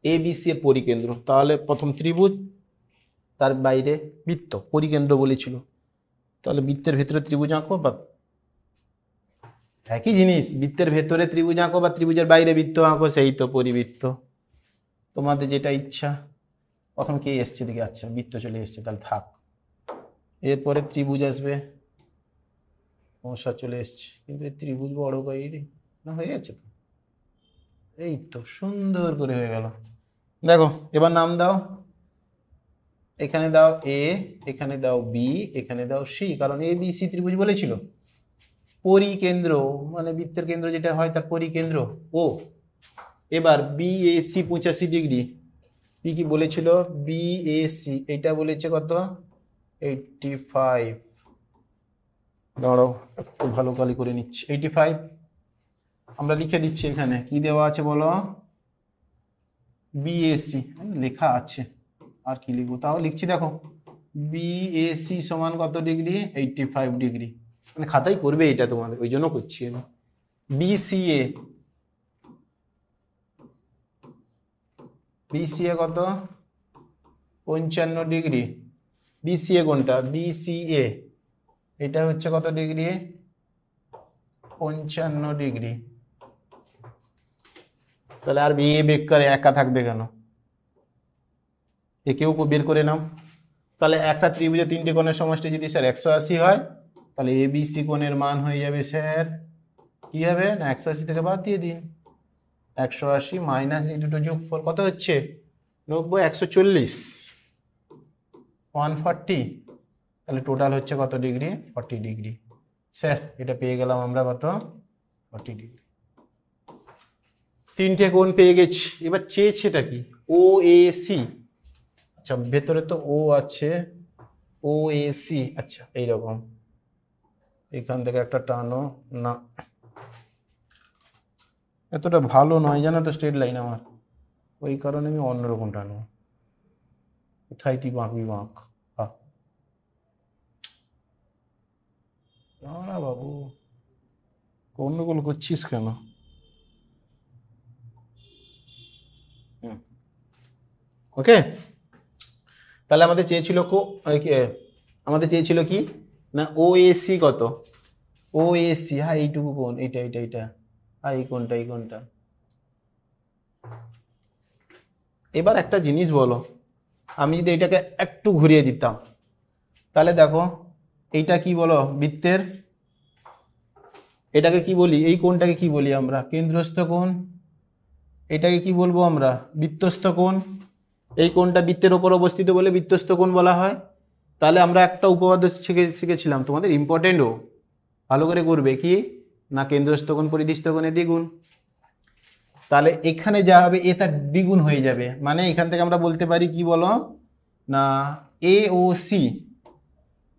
এ বি সি এর পরিকেন্দ্র, তাহলে প্রথম ত্রিভুজ, তার বাইরে বৃত্ত, পরিকেন্দ্র বলেছিল, তাহলে বৃত্তের ভেতরে ত্রিভুজ আঁকো, বা একই জিনিস, বৃত্তের ভেতরে ত্রিভুজ আঁকো বা ত্রিভুজের বাইরে বৃত্ত আঁকো, সেই তো পরিবৃত্ত, তোমাদের যেটা ইচ্ছা। প্রথম কে এসছে দিকে, আচ্ছা বৃত্ত চলে এসছে, তাহলে থাক। এরপরে ত্রিভুজ আসবে, সমস্যা চলে এসছে, কিন্তু এই ত্রিভুজ বড় বাইরে না, হয়ে গেছে তো, এই তো সুন্দর করে হয়ে গেল। দেখো এবার নাম দাও, এখানে দাও এ, এখানে দাও বি, এখানে দাও সি, কারণ এ বি সি ত্রিভুজ বলেছিল। পরিকেন্দ্র মানে বৃত্তের কেন্দ্র যেটা হয় তার পরিকেন্দ্র ও। এবার বিএসি 85 ডিগ্রি, কি কি বলেছিল, বিএসি এটা বলেছে কত, 85। দাঁড়াও একটু ভালো কালি করে নিচ্ছি, 85 আমরা লিখে দিচ্ছি, এখানে কি দেওয়া আছে বলো, বিএসি লেখা আছে, আর কি লিখবো, তাও লিখছি, দেখো বিএসি সমান কত ডিগ্রি, 85 ডিগ্রি, মানে খাতাই করবে এটা তোমাদের, ওই জন্য করছি আমি। বিসিএ, বিসিএ কত, 55 ডিগ্রি। বিসিএ কোনটা, বিসিএ এটা হচ্ছে কত ডিগ্রি, 55 ডিগ্রি। তাহলে আর বি এ বেকার একা থাকবে কেন, একেও বের করে নাও। তাহলে একটা ত্রিভুজে তিনটে কোণের সমষ্টি যদি স্যার 180 হয়, তাহলে এ বি সি কোণের মান হয়ে যাবে স্যার, কি হবে না, 180 থেকে বাদ দিয়ে দিন, 180 মাইনাস এই দুটো যোগফল কত হচ্ছে, 90, 140, 140, তাহলে টোটাল হচ্ছে কত ডিগ্রি, 40 ডিগ্রি। স্যার এটা পেয়ে গেলাম আমরা কত, 40 ডিগ্রি। তিনটে কোণ পেয়ে গেছি, এবার চেয়েছেটা কি, ও এ সি। আচ্ছা ভেতরে তো ও আছে, ও এ সি, আচ্ছা এইরকম, এখান থেকে একটা টানো না, এতটা ভালো নয় জানো তো স্ট্রেট লাইন আমার, ওই কারণে আমি অন্যরকম টানো, কোথায় তুই বাঁকবি বাঁক, না বাবু গন্ডগোল করছিস কেন। ওকে তাহলে আমাদের চেয়েছিল আমাদের চেয়েছিল কি না, ও এসি কত, ও এসি, হ্যাঁ এইটুকু কোণ, এইটা এইটা এইটা, হ্যাঁ এই কোণটা এই কোণটা। এবার একটা জিনিস বলো, আমি যদি এটাকে একটু ঘুরিয়ে দিতাম, তাহলে দেখো এইটা কি বলো, বৃত্তের, এটাকে কি বলি, এই কোণটাকে কি বলি আমরা, কেন্দ্রস্থ কোণ। এটাকে কি বলবো আমরা, বৃত্তস্থ কোণ। এই কোণটা বৃত্তের ওপর অবস্থিত বলে বৃত্তস্থ কোণ বলা হয়। তাহলে আমরা একটা উপপাদ্য শিখেছিলাম, তোমাদের ইম্পর্টেন্টও, ভালো করে করবে, কি না, কেন্দ্রস্থ কোণ পরিধিস্থ কোণের দ্বিগুণ। তাহলে এখানে যা হবে এ তার দ্বিগুণ হয়ে যাবে, মানে এখান থেকে আমরা বলতে পারি কি বলো না, এ ও সি,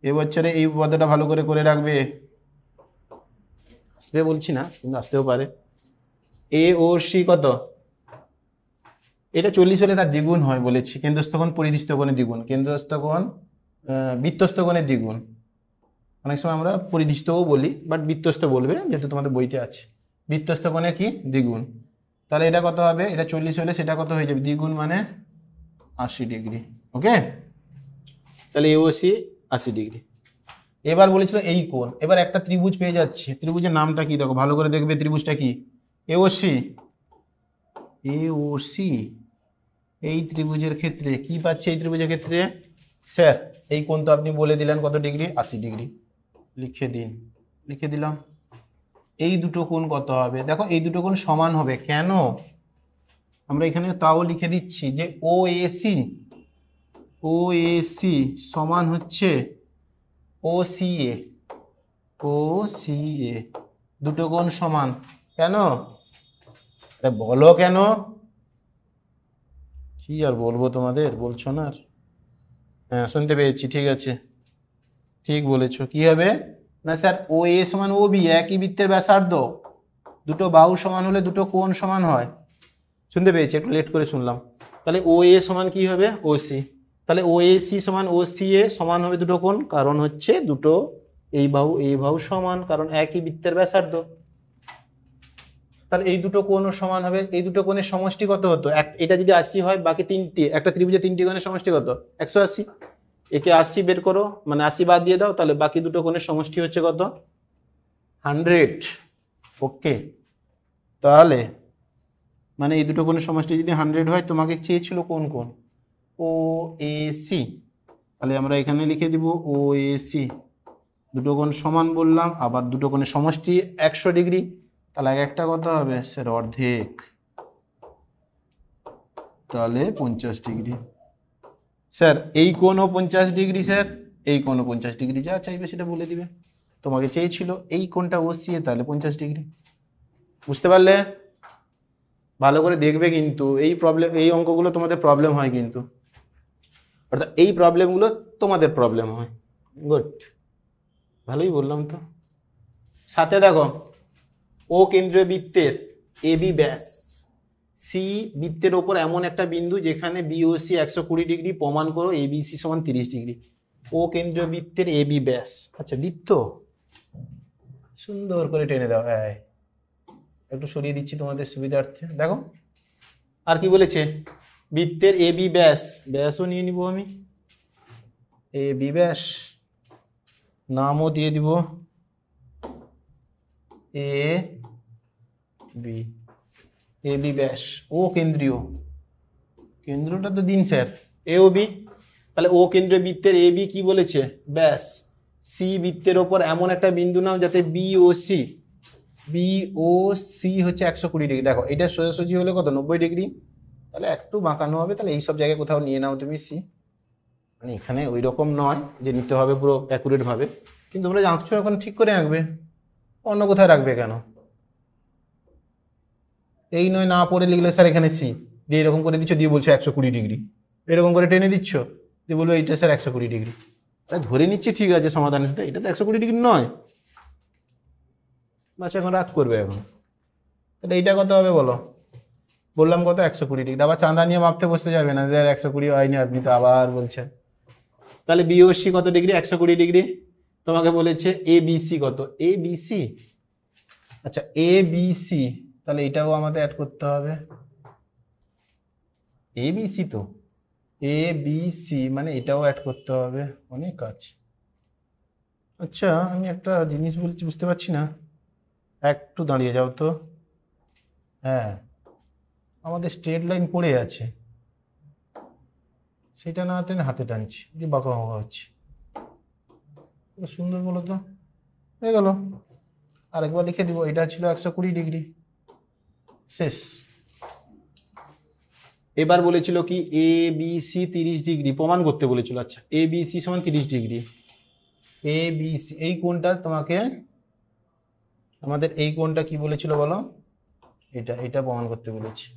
এবছরে এই উপপাদ্যটা ভালো করে করে রাখবে, আসবে বলছি না কিন্তু আসতেও পারে। এ ও সি কত, এটা 40 হলে তার দ্বিগুণ হয় বলেছি, কেন্দ্রস্থ কোণ পরিধিস্থ কোণের দ্বিগুণ, কেন্দ্রস্থ কোণ বৃত্তস্থ কোণের দ্বিগুণ, অনেক সময় আমরা পরিধিস্থও বলি, বাট বৃত্তস্থ বলবে যেহেতু তোমাদের বইতে আছে, বৃত্তস্থ কোণের কি দ্বিগুণ। তাহলে এটা কত হবে, এটা 40 হলে সেটা কত হয়ে যাবে, দ্বিগুণ মানে 80 ডিগ্রি। ওকে, তাহলে এওসি 80 ডিগ্রি। এবার বলেছিল এই কোণ, এবার একটা ত্রিভুজ পেয়ে যাচ্ছি, ত্রিভুজের নামটা কি দেখো ভালো করে দেখবে, ত্রিভুজটা কি, এওসি। এওসি এই ত্রিভুজের ক্ষেত্রে কি পাচ্ছে, এই ত্রিভুজের ক্ষেত্রে স্যার এই কোণ তো আপনি বলে দিলেন কত ডিগ্রি, 80 ডিগ্রি, লিখে দিন, লিখে দিলাম। এই দুটো কোণ কত হবে, দেখো এই দুটো কোণ সমান হবে, কেন আমরা এখানে তাও লিখে দিচ্ছি যে ও এসি, ও এসি সমান হচ্ছে ও সি এ, ও সি এ, দুটো কোণ সমান, কেন বলো কেন, কি আর বলবো তোমাদের, বলছো না আর, হ্যাঁ শুনতে পেয়েছি, ঠিক আছে ঠিক বলেছো, কি হবে না স্যার ও এ সমান ও বি, একই বৃত্তের ব্যাসার্ধ, দুটো বাহু সমান হলে দুটো কোণ সমান হয়, শুনতে পেয়েছি, একটু লেট করে শুনলাম। তাহলে ও এ সমান কি হবে, ও সি, তাহলে ও এ সি সমান ও সি এ সমান হবে দুটো কোণ, কারণ হচ্ছে দুটো এই বাহু সমান, কারণ একই বৃত্তের ব্যাসার্ধ। তাহলে এই দুটো কোণও সমান হবে, এই দুটো কোণের সমষ্টি কত হতো, এটা যদি 80 হয়, বাকি তিনটি, একটা ত্রিভুজে তিনটি কোণের সমষ্টি কত, 180, একে 80 বের করো, মানে 80 বাদ দিয়ে দাও, তাহলে বাকি দুটো কোণের সমষ্টি হচ্ছে কত, 100। ওকে, তাহলে মানে এই দুটো কোণের সমষ্টি যদি 100 হয়, তোমাকে চেয়েছিল কোন কোণ, ও এ সি, তাহলে আমরা এখানে লিখে দিব ও এ সি, দুটো কোণ সমান বললাম, আবার দুটো কোণের সমষ্টি 100 ডিগ্রি, তাহলে একটা কত হবে স্যার, অর্ধেক, তাহলে 50 ডিগ্রি। স্যার এই কোণও 50 ডিগ্রি, স্যার এই কোণও 50 ডিগ্রি, যা চাইবে সেটা বলে দিবে, তোমাকে চেয়েছিল এই কোণটা ওসি, তাহলে 50 ডিগ্রি, বুঝতে পারলে, ভালো করে দেখবে কিন্তু, এই অঙ্কগুলো তোমাদের প্রবলেম হয় কিন্তু, অর্থাৎ এই প্রবলেমগুলো তোমাদের প্রবলেম হয়। গুড, ভালোই বললাম তো। সাথে দেখো ও কেন্দ্রীয় বৃত্তের এ বি ব্যাস, সি বৃত্তের ওপর এমন একটা বিন্দু যেখানে বিওসি 120 ডিগ্রি, প্রমাণ করো এবিসি সমান 30 ডিগ্রি। ও কেন্দ্রীয় বৃত্তের এ বি ব্যাস, আচ্ছা বৃত্ত সুন্দর করে টেনে দাও, একটু সরিয়ে দিচ্ছি তোমাদের সুবিধার্থে, দেখো আর কি বলেছে, বৃত্তের এ বি ব্যাস, ব্যাসও নিয়ে নিব আমি, এ বি ব্যাস, নামও দিয়ে দিব এ বি, এ বি ব্যাস, ও কেন্দ্রীয়, কেন্দ্রটা তো দিন স্যার এ ও বি, তাহলে ও কেন্দ্রীয় বৃত্তের এ বি কি বলেছে, ব্যাস, সি বৃত্তের ওপর এমন একটা বিন্দু নাও যাতে বি ও সি হচ্ছে 120 ডিগ্রি, দেখো এটা সোজাসুজি হলে কত 90 ডিগ্রি, তাহলে একটু বাঁকানো হবে, তাহলে এইসব জায়গায় কোথাও নিয়ে নাও তুমি সি, মানে এখানে ওই রকম নয় যে নিতে হবে পুরো অ্যাকুরেট ভাবে, কিন্তু তোমরা জানছো এখন ঠিক করে আঁকবে, অন্য কোথায় রাখবে কেন, এই নয় না পড়ে লিখলে স্যার এখানে সি দিয়ে এরকম করে দিচ্ছ, দিয়ে বলছো 120 ডিগ্রি, এরকম করে টেনে দিচ্ছ, দিয়ে বলবো এইটা স্যার 120 ডিগ্রি, ধরে নিচ্ছি ঠিক আছে সমাধানের সাথে, এটা তো 120 ডিগ্রি নয়, বাচ্চা এখন রাগ করবে এখন, তাহলে এইটা কত হবে বলো, বললাম কত 120 ডিগ্রি, আবার চাঁদা নিয়ে মাপতে বসতে যাবে না যে 120 হয়নি, আপনি তো আবার বলছেন, তাহলে বিওসি কত ডিগ্রি, 120 ডিগ্রি, তোমাকে বলেছে এ বিসি কত, এ বিসি, আচ্ছা এ বিসি, তাহলে এটাও আমাদের অ্যাড করতে হবে, এ বিসি তো, এ বিসি মানে এটাও অ্যাড করতে হবে, অনেক কাজ। আচ্ছা আমি একটা জিনিস বলছি, বুঝতে পারছি না, একটু দাঁড়িয়ে যাও তো, হ্যাঁ আমাদের স্ট্রেট লাইন পড়ে আছে, সেটা না টেনে হাতে টানছি, দিয়ে বাঁকা বাঁকা হচ্ছে, সুন্দর বলো তো, হয়ে গেল, আরেকবার লিখে দিব, এটা ছিল 120 ডিগ্রি, শেষ। এবার বলেছিল কি এ বি সি 30 ডিগ্রি প্রমাণ করতে বলেছিল, আচ্ছা এ বি সি সমান 30 ডিগ্রি, এ বি সি এই কোণটা তোমাকে, আমাদের এই কোণটা কি বলেছিল বলো, এটা প্রমাণ করতে বলেছি,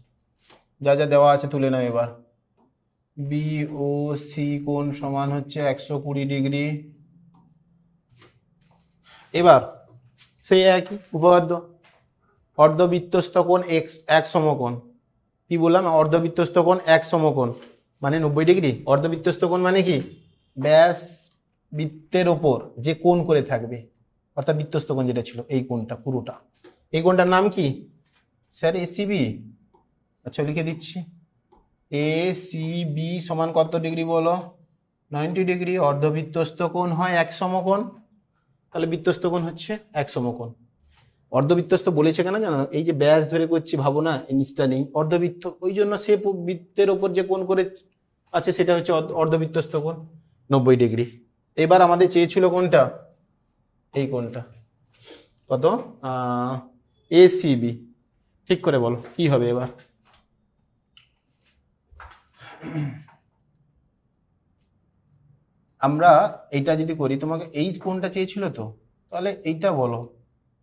যা যা দেওয়া আছে তুলে নাও, এবার বি ও সি কোণ সমান হচ্ছে 120 ডিগ্রি, এবার সেই একই উপপাদ্য, অর্ধবৃত্তস্থ কোণ এক সমকোণ, কি বললাম, অর্ধবৃত্তস্থ কোণ এক সমকোণ মানে 90 ডিগ্রি, অর্ধবৃত্তস্থ কোণ মানে কি, ব্যাস বৃত্তের ওপর যে কোণ করে থাকবে, অর্থাৎ বৃত্তস্থ কোণ যেটা ছিল এই কোণটা পুরোটা, এই কোণটার নাম কি স্যার এসিবি, আচ্ছা লিখে দিচ্ছি, এ সি বি সমান কত ডিগ্রি বলো? 90 ডিগ্রি। অর্ধবৃত্তস্থ কোণ হয় এক সমকোণ, তাহলে বৃত্তস্থ কোণ হচ্ছে এক সমকোণ। অর্ধবৃত্তস্থ বলেছে কেন জানো? এই যে ব্যাস ধরে করছি, ভাবো না এই নিচটা নেই, অর্ধবৃত্ত, ওই জন্য সে বৃত্তের ওপর যে কোণ করে আছে সেটা হচ্ছে অর্ধবৃত্তস্থ কোণ, 90 ডিগ্রি। এবার আমাদের চেয়েছিল কোনটা? এই কোণটা কত? A C B. ঠিক করে বলো কি হবে এবার? আমরা এইটা যদি করি, তোমাকে এই কোণটা চেয়েছিল তো, তাহলে এইটা বলো,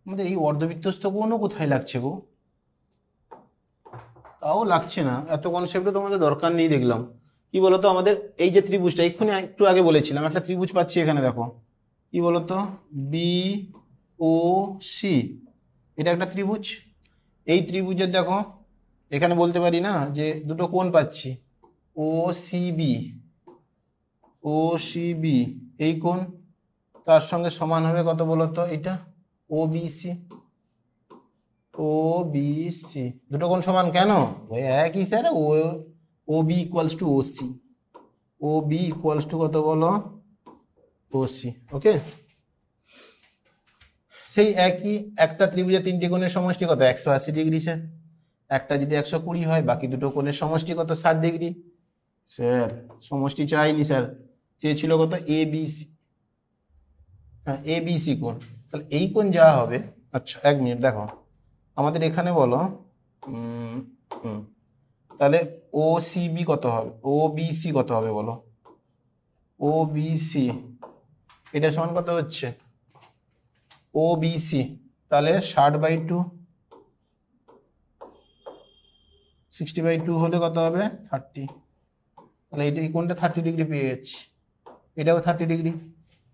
আমাদের এই অর্ধবৃত্তস্থ কোণও কোথায় লাগছে গো? তাও লাগছে না, এত কনসেপ্টও তোমাদের দরকার নেই দেখলাম। কি বলতো, আমাদের এই যে ত্রিভুজটা এক্ষুনি একটু আগে বলেছিলাম, একটা ত্রিভুজ পাচ্ছি এখানে, দেখো কি বলতো, বি ও সি, এটা একটা ত্রিভুজ। এই ত্রিভুজের দেখো এখানে বলতে পারি না যে দুটো কোণ পাচ্ছি, O C B, O C B, এই কোণ তার সঙ্গে সমান হবে কত বলতো? এটা O B C, O B C, দুটো কোণ সমান কেন? ওই একই sir, O B equals to O C, O B equals to কত বলো? ও সি। ওকে, সেই একই একটা ত্রিভুজের তিনটি কোণের সমষ্টি কত? 180 ডিগ্রি স্যার। একটা যদি 120 হয়, বাকি দুটো কোণের সমষ্টি কত? 60 ডিগ্রি। স্যার সমষ্টি চাইনি স্যার, চেয়েছিল কত? এ বি সি। হ্যাঁ, এ বি সি কোণ, তাহলে এই কোণ যা হবে। আচ্ছা এক মিনিট দেখো, আমাদের এখানে বলো, উম, হুম, তাহলে ও সি বি কত হবে? ও বি সি কত হবে বলো? ও বি সি এটা সমান কত হচ্ছে? ও বি সি তাহলে 60/2, 60/2 হলে কত হবে? 30। তাহলে এটা এই কোণটা 30 ডিগ্রি পেয়ে যাচ্ছি, এটাও 30 ডিগ্রি।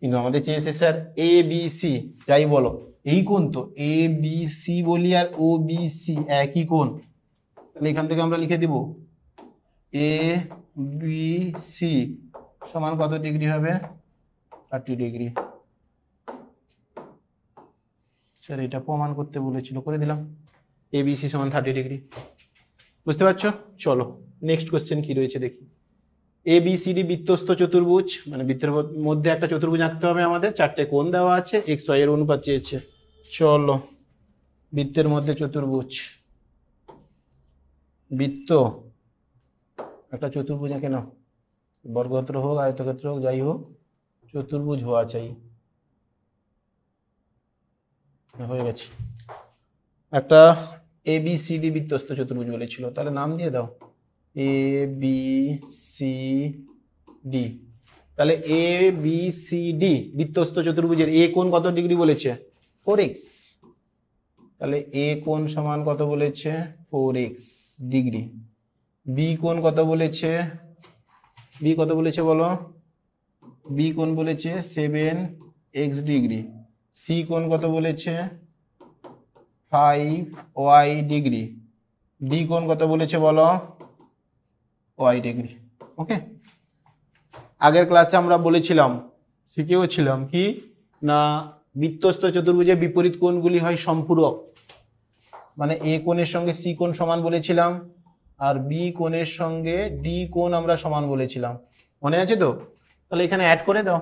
কিন্তু আমাদের চেয়েছে স্যার এ বি সি, যাই বলো এই কোণ তো, এ বি সি বলি আর ও বি সি একই কোণ, তাহলে এখান থেকে আমরা লিখে দিব এ বি সি সমান কত ডিগ্রি হবে? 30 ডিগ্রি। স্যার এটা প্রমাণ করতে বলেছিল, করে দিলাম, এ বি সি সমান 30 ডিগ্রি। বুঝতে পারছো? চলো নেক্সট কোশ্চেন কি রয়েছে দেখি। এ বি সি ডি বৃত্তস্থ চতুর্ভুজ, মানে বৃত্তের মধ্যে একটা চতুর্ভুজ আঁকতে হবে আমাদের, চারটে কোণ দেওয়া আছে, এক্স ওয়াই এর অনুপাত চেয়েছে। চলো বৃত্তের মধ্যে চতুর্ভুজ, বৃত্ত একটা চতুর্ভুজ আঁকে নাও, বর্গক্ষেত্র হোক আয়তক্ষেত্র হোক যাই হোক, চতুর্ভুজ হওয়া চাই। হয়ে গেছে, একটা এ বি সি ডি বৃত্তস্থ চতুর্ভুজ বলেছিল, তাহলে নাম দিয়ে দাও এ বি সি ডি। তাহলে এ বি সি ডি বৃত্তস্থ চতুর্ভুজের এ কোণ কত ডিগ্রি বলেছে? 4x। তাহলে এ কোণ সমান কত বলেছে? 4x degree. বি কোণ কত বলেছে? বি কত বলেছে বলো? বি কোণ বলেছে 7x ডিগ্রি। সি কোণ কত বলেছে? 5y degree. ডি কোণ কত বলেছে বলো? y degree. ওকে, আগের ক্লাসে আমরা বলেছিলাম, শিখেও ছিলাম কি না, বৃত্তস্থ চতুর্ভুজের বিপরীত কোণগুলি হয় সম্পূরক, মানে এ কোণের সঙ্গে সি কোণ সমান বলেছিলাম, আর বি কোণের সঙ্গে ডি কোণ আমরা সমান বলেছিলাম, মনে আছে তো? তাহলে এখানে অ্যাড করে দাও,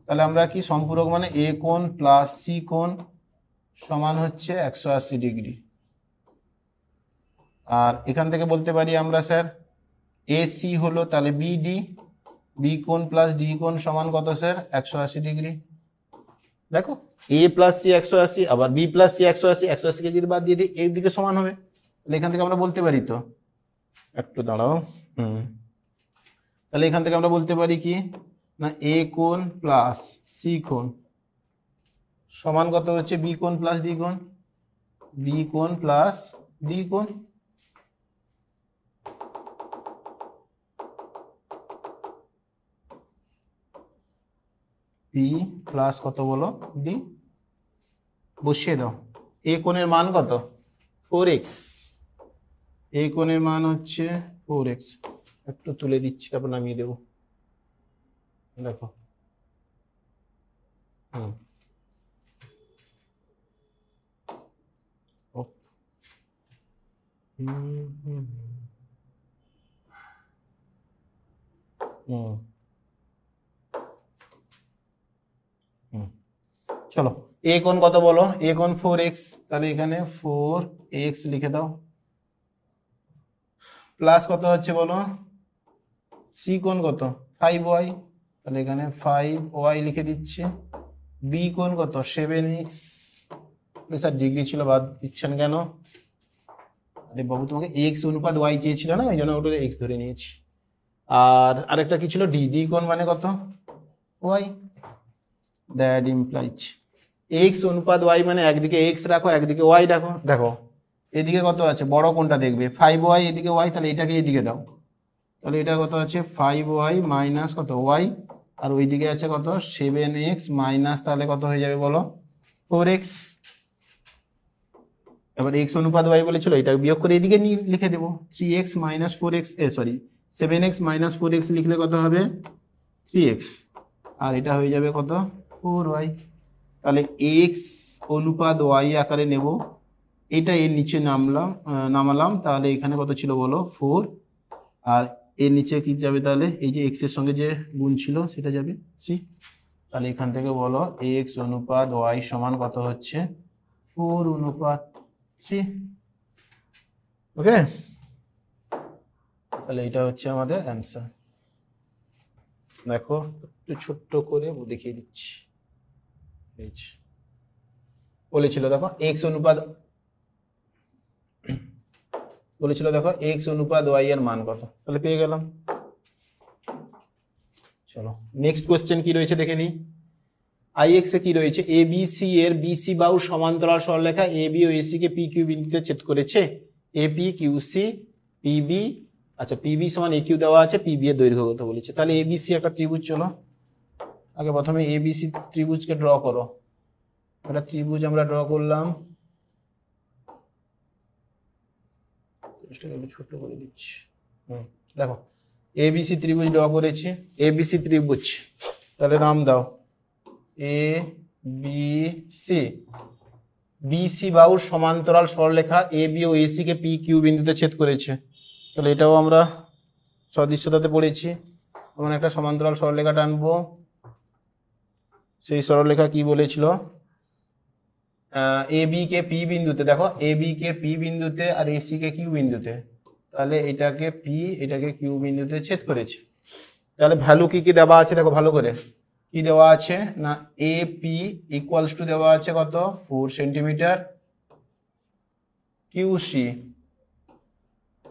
তাহলে আমরা কি সম্পূরক মানে এ কোণ প্লাস সি কোণ সমান হচ্ছে 180 ডিগ্রি। আর এখান থেকে বলতে পারি আমরা স্যার এ সি হলো তাহলে বিডি, বি কোণ প্লাস ডি কোণ সমান কত স্যার? 180 ডিগ্রি। দেখো এ প্লাস সি 180, আবার বি প্লাস সি 180, 180 কে যদি বাদ দিয়ে দিই এই দিকে সমান হবে, তাহলে এখান থেকে আমরা বলতে পারি তো, একটু দাঁড়াও, তাহলে এখান থেকে আমরা বলতে পারি কি না, এ কোণ প্লাস সি কোণ সমান কত হচ্ছে? বি কোণ প্লাস ডি কোণ, বি কোণ প্লাস ডি কোণ। বি প্লাস কত বলো? ডি। বসিয়ে দাও, এ কোণের মান কত? 4x, এ কোণের মান হচ্ছে 4x। একটু তুলে দিচ্ছি তারপর নামিয়ে দেবো, দেখো হুম হুম হুম চলো, এ কোণ কত বলো, এ কোণ 4x, তাহলে এখানে 4x লিখে দাও, প্লাস কত হচ্ছে বলো, সি কোণ কত 5y, তাহলে এখানে 5y লিখে দিচ্ছি, বি কোণ কত 7x, স্যার ডিগ্রি ছিল বাদ দিচ্ছেন কেন, আরে বাবু তোমাকে এক্স অনুপাত ওয়াই চেয়েছিল না, ওই জন্য ওটা এক্স ধরে নিয়েছি। আর আরেকটা কি ছিল, ডি, ডি কোণ মানে কত ওয়াই, দ্যাট ইমপ্লাইজ এক্স অনুপাত ওয়াই মানে একদিকে এক্স রাখো একদিকে ওয়াই রাখো, দেখো এদিকে কত আছে বড় কোণটা দেখবে 5y, এদিকে ওয়াই, তাহলে এটাকে এদিকে দাও, তাহলে এটা কত আছে 5y মাইনাস কত ওয়াই, আর ওইদিকে আছে কত 7x মাইনাস, তাহলে কত হয়ে যাবে বলো 4x। এবার x অনুপাত y বলেছিল, এটা বিয়োগ করে এদিকে লিখে দেবো 3x minus 4x, sorry 7x minus 4x লিখলে কত হবে 3x, আর এটা হয়ে যাবে কত 4y। তাহলে x অনুপাত y আকারে নেব, এটা এর নিচে নামালাম, তাহলে এখানে কত ছিল বলো 4, আর এর নিচে কি যাবে, তাহলে এই যে x এর সঙ্গে যে গুণ ছিল সেটা যাবে 3, তাহলে এখান থেকে বলো x অনুপাত y সমান কত হচ্ছে 4 অনুপাত 3। ওকে, তাহলে এটা হচ্ছে আমাদের অ্যান্সার। দেখো একটু ছোট্ট করে দেখিয়ে দিচ্ছি, বলেছিল দেখো x অনুপাত, বলেছিল দেখো x অনুপাত y এর মান কত, তাহলে পেয়ে গেলাম। চলো নেক্সট কোশ্চেন কি রয়েছে দেখে নিই। আইএক্স এ কি রয়েছে, এ বি সি এর বিসি বাহু সমান্তরাল সরলরেখা এ বি ও এসি কে পি কিউ বিন্দুতে ছেদ করেছে, A P Q C PB, আচ্ছা পিবি সমান এ কিউ দেওয়া আছে, পিবি এর দৈর্ঘ্য কত বলেছে। তাহলে এবিসি একটা ত্রিভুজ, চলো আগে প্রথমে এবিসি ত্রিভুজকে ড্র করো, একটা ত্রিভুজ আমরা ড্র করলাম, একটু ছোট করে দিচ্ছি। দেখো এবিসি ত্রিভুজ ড্র করেছি, এবিসি ত্রিভুজ, তাহলে নাম দাও এ বি সি, বিসি বাহুর সমান্তরাল সরলরেখা এ বি ও এসি কে পি কিউ বিন্দুতে ছেদ করেছে, তাহলে এটাও আমরা সদৃশ্যতাতে পড়েছি। এমন একটা সমান্তরাল সরলরেখা টানবো, সেই সরলরেখা কি বলেছিল, এ বি কে পি বিন্দুতে, দেখো এ বি কে পি বিন্দুতে আর এসি কে কিউ বিন্দুতে, তাহলে এটাকে পি এটাকে কিউ বিন্দুতে ছেদ করেছে। তাহলে ভ্যালু কি কি দেওয়া আছে দেখো ভালো করে, কি দেওয়া আছে না, এ পি ইকুয়ালস টু দেওয়া আছে কত 4 সেন্টিমিটার, কিউ সি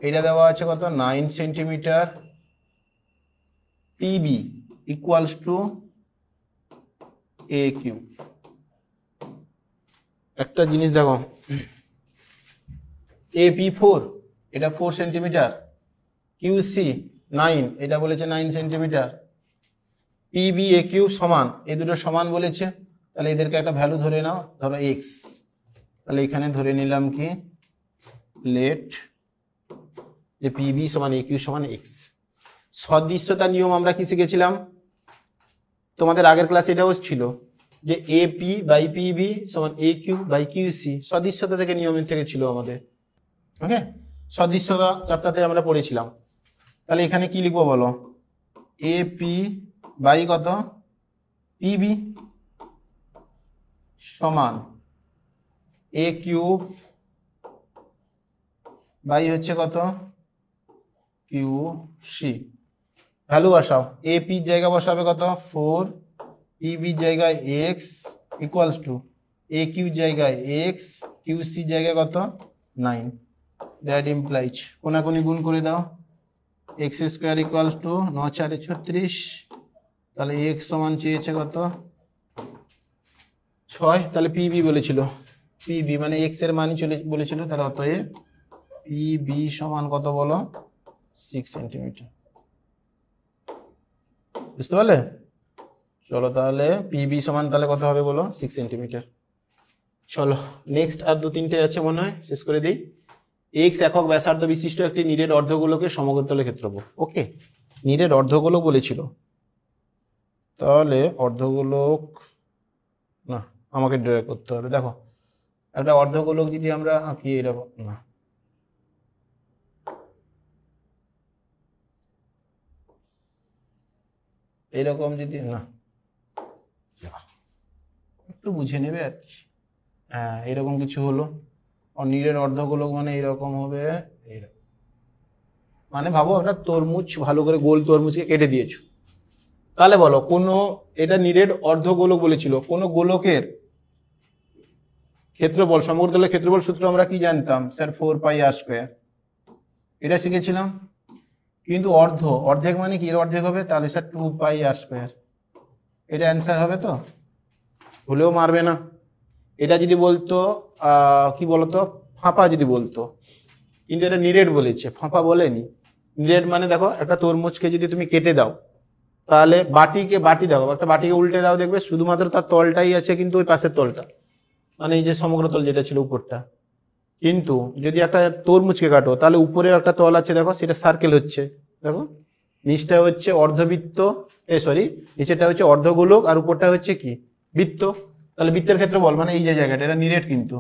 এটা দেওয়া আছে কত 9 centimetre, PB equals to A Q. একটা জিনিস দেখো, এ পি 4 এটা 4 সেন্টিমিটার, কিউ সি 9 এটা বলেছে 9 সেন্টিমিটার, পিবি এ কিউ সমান, এই দুটো সমান বলেছে, তাহলে এদেরকে একটা ভ্যালু ধরে নাও, ধরো এক্স, তাহলে এখানে ধরে নিলাম কি লেট যে পিবি সমান এ কিউ সমান এক্স। সদৃশ্যতার নিয়ম আমরা কি শিখেছিলাম, তোমাদের আগের ক্লাসে এটাও ছিল যে এ পি বাই পিবি সমান A Q by Q C, সদৃশ্যতা থেকে নিয়মের থেকে ছিল আমাদের। ওকে, সদৃশ্যতা চ্যাপ্টারতে আমরা পড়েছিলাম। তাহলে এখানে কি লিখবো বলো, এ পি বাই কত পিবি সমান এ কিউব বাই হচ্ছে কত কিউ সি। ভ্যালু বসাও, এ পি জায়গা বসাবে কত 4, পিবি জায়গায় x equals to A Q জায়গায় এক্স, কিউ সি জায়গায় কত 9, দ্যাট ইমপ্লাইজ কোনাকুনি গুণ করে দাও, এক্স স্কোয়ার ইকুয়ালস টু 9 4 36, তাহলে এক্স সমান চেয়েছে কত 6, তাহলে পিবি বলেছিল, পিবি মানে এক্স এর মানই বলেছিল, তাহলে অতএব পিবি সমান কত বলো 6 সেন্টিমিটার। বুঝতে পারলে? চলো তাহলে পিবি সমান তাহলে কত হবে বলো 6 সেন্টিমিটার। চলো নেক্সট আর দু তিনটে আছে মনে হয়, শেষ করে দিই। এক্স একক ব্যাসার্ধ বিশিষ্ট একটি নিরেট অর্ধগোলকের সমগোত্তলের ক্ষেত্রফল। ওকে, নিরেট অর্ধগোলক বলেছিল, তাহলে অর্ধগোলক না আমাকে ড্র করতে হবে। দেখো একটা অর্ধগোলক যদি আমরা আঁকি এরকম, না এরকম যদি না একটু বুঝে নেবে আর কি। হ্যাঁ এরকম কিছু হলো, নীরের অর্ধগোলক মানে এরকম হবে, এরকম মানে ভাবো একটা তরমুজ ভালো করে গোল তরমুজকে কেটে দিয়েছো, তাহলে বলো কোনো, এটা নীরের অর্ধগোলক বলেছিল, কোনো গোলকের ক্ষেত্রফল, সমগ্রতলের ক্ষেত্রফল সূত্র আমরা কি জানতাম স্যার, 4πr², এটা শিখেছিলাম। কিন্তু অর্ধেক মানে কি, এর অর্ধেক হবে, তাহলে স্যার 2πr², এটা অ্যান্সার হবে তো, ভুলেও মারবে না। এটা যদি বলতো কি বলতো, ফাঁপা যদি বলতো, কিন্তু এটা নিরেট বলেছে, ফাঁপা বলেনি। নিরেট মানে দেখো একটা তরমুজকে যদি তুমি কেটে দাও, তাহলে বাটি দাও, একটা বাটিকে উল্টে দাও, দেখবে শুধুমাত্র তার তলটাই আছে, কিন্তু ওই পাশের তলটা মানে এই যে সমগ্র তল যেটা ছিল উপরটা। কিন্তু যদি একটা তরমুজকে কাটো, তাহলে উপরে একটা তল আছে দেখো, সেটা সার্কেল হচ্ছে, দেখো নিচটা হচ্ছে অর্ধবৃত্ত, নিচেটা হচ্ছে অর্ধগোলক, আর উপরটা হচ্ছে কি বৃত্ত। তাহলে বৃত্তের ক্ষেত্রে বল মানে এই যে জায়গাটা, এটা নিরেট। কিন্তু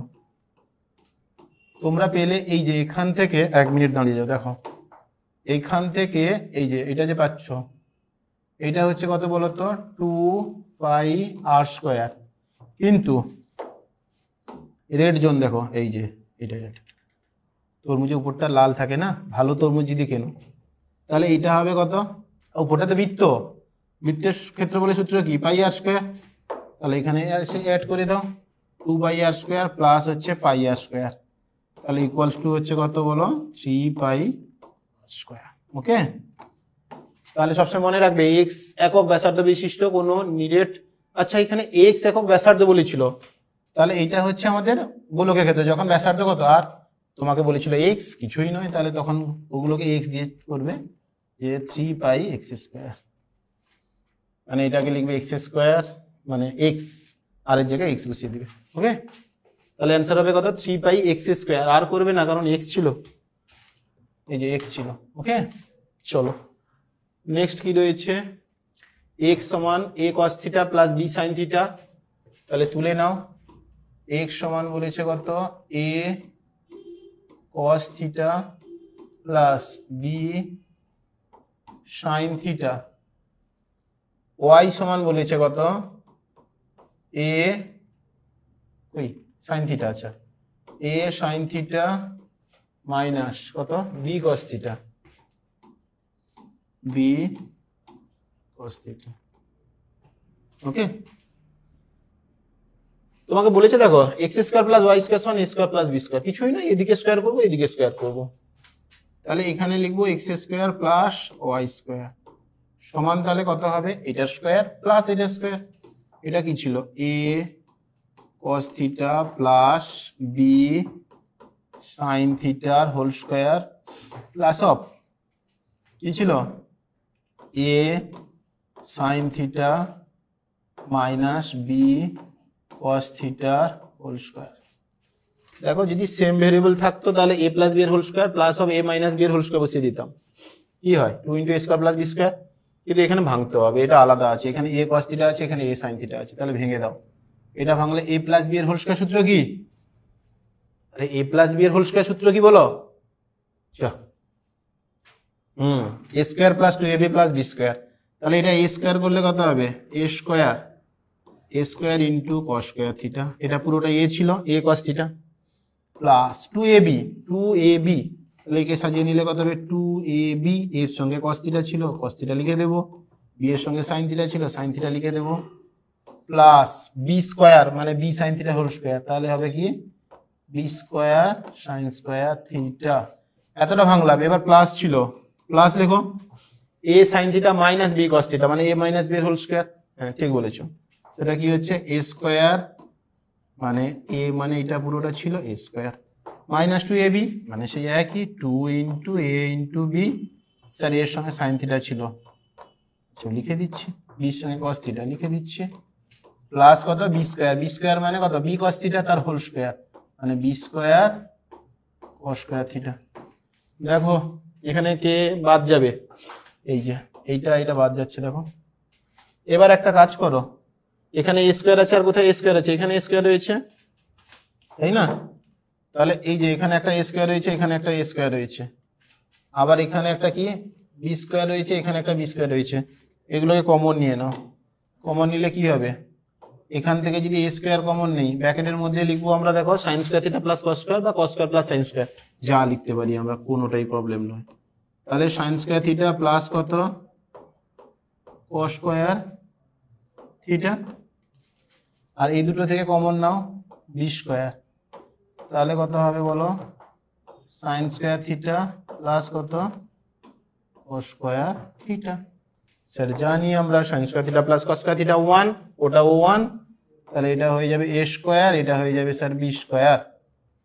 তোমরা পেলে এই যে এখান থেকে, 1 মিনিট দাঁড়িয়ে যাও, দেখো এইখান থেকে এই যে এটা যে পাচ্ছ, এটা হচ্ছে কত বলতো, 2πr²। কিন্তু রেড জোন দেখো, এই যে এটা তরমুজের উপরটা লাল থাকে না, ভালো তরমুজ যদি কেন, তাহলে এইটা হবে কত, উপরটা তো বৃত্ত, বৃত্তের ক্ষেত্রফলের সূত্র কি πr², তাহলে এখানে এসে অ্যাড করে দাও, 2πr² প্লাস হচ্ছে πr², তাহলে ইকুয়ালস টু হচ্ছে কত বলো, 3πr²। ওকে, তাহলে সবসময় মনে রাখবে এক্স একক ব্যাসার্ধ বিশিষ্ট কোনো নিরেট, আচ্ছা এখানে এক্স একক ব্যাসার্ধ বলেছিল, তাহলে এইটা হচ্ছে আমাদের গোলকের ক্ষেত্রে যখন ব্যাসার্ধ কত, আর তোমাকে বলেছিল এক্স কিছুই নয়, তাহলে তখন ওগুলোকে এক্স দিয়ে করবে, যে 3πx², মানে এটাকে লিখবে x², মানে এক্স আর এর জায়গায় এক্স বসিয়ে দিবে। ওকে, তাহলে অ্যান্সার হবে কত, 3πx², আর করবে না কারণ এক্স ছিল, এই যে এক্স ছিল। ওকে, চলো নেক্সট কি রয়েছে, x সমান a cos θ plus b sin θ, তাহলে তুলে নাও, x সমান বলেছে কত, a cos θ plus b sin θ, y সমান বলেছে কত, a sin θ, আচ্ছা a sin θ মাইনাস কত, b cos θ, b cos θ। ওকে, তোমাকে বলেছে দেখো x² প্লাস y² সমান a² প্লাস b², কিছুই না, এদিকে স্কয়ার করবো এদিকে স্কয়ার করবো, তাহলে এখানে লিখবো x² প্লাস y² সমান, তাহলে কত হবে, এটার স্কয়ার প্লাস এটার স্কয়ার, এটা কি ছিল, a cos θ plus b sin θ whole square plus of কি ছিল, a sin θ minus b cos θ whole square. দেখো যদি সেম ভেরিয়েবল থাকতো তাহলে a প্লাস b এর whole square plus of a minus b এর হোল স্কয়ার বসিয়ে দিতাম, কি হয় 2 × a² প্লাস b², কিন্তু এখানে ভাঙতে হবে, এটা আলাদা আছে, এখানে a cos θ আছে, এখানে a sin θ আছে, তাহলে ভেঙে দাও, এটা ভাঙলে a প্লাস b এর হোল স্কয়ার সূত্র কি, আরে a প্লাস b এর হোল স্কয়ার সূত্র কি বলো, a² plus 2ab plus b², তাহলে এটা a² করলে কত হবে, a² ইন্টু cos² θ, এটা পুরোটা a ছিল, a cos θ প্লাস 2ab, তাহলে একে সাজিয়ে নিলে কত হবে, 2ab, এর সঙ্গে cos θ ছিল, cos θ লিখে দেবো, b এর সঙ্গে sin θ ছিল, sin θ লিখে দেবো, প্লাস b² মানে b sin θ হোল স্কয়ার, তাহলে হবে কি b² sin² θ, এতটা ভাঙলাম। এবার প্লাস ছিল, প্লাস লেখো a sin θ minus b cos θ মানে a মাইনাস b এর হোল স্কয়ার, হ্যাঁ ঠিক বলেছো, সেটা কি হচ্ছে a² মানে a মানে এটা পুরোটা ছিল a² মাইনাস 2ab মানে সেই একই 2 × a × b, স্যার এর সঙ্গে sin θ ছিল, লিখে দিচ্ছি, b এর সঙ্গে cos θ লিখে দিচ্ছি, প্লাস কত b² মানে কত, b cos θ তার হোল স্কয়ার মানে b² cos² θ। দেখো এখানে কে বাদ যাবে, এই যে এইটা বাদ যাচ্ছে, দেখো এবার একটা কাজ করো, এখানে a² আছে, আর কোথায় a² আছে, এখানে a² রয়েছে, তাই না, তাহলে এই যে এখানে একটা a² রয়েছে, এখানে একটা a² রয়েছে, আবার এখানে একটা কি b² রয়েছে, এখানে একটা b² রয়েছে, এগুলোকে কমন নিয়ে নাও। কমন নিলে কি হবে, এখান থেকে যদি এ স্কোয়ার কমন নেই, ব্র্যাকেটের মধ্যে লিখবো আমরা, দেখো sine square theta plus cos square বা cos square plus sine square, যা লিখতে পারি আমরা, কোনোটাই প্রবলেম নয়। তাহলে সাইন স্কোয়ার থিটা প্লাস কত, কস স্কোয়ার থিটা, আর এই দুটো থেকে কমন নাও বি স্কোয়ার, তাহলে কত হবে বলো, সাইন স্কোয়ার থিটা প্লাস কত, কস স্কোয়ার থিটা। স্যার জানি আমরা sign square theta plus cos square theta 1, ওটাও 1, তাহলে এটা হয়ে যাবে এ স্কোয়ার, এটা হয়ে যাবে স্যার বি স্কোয়ার।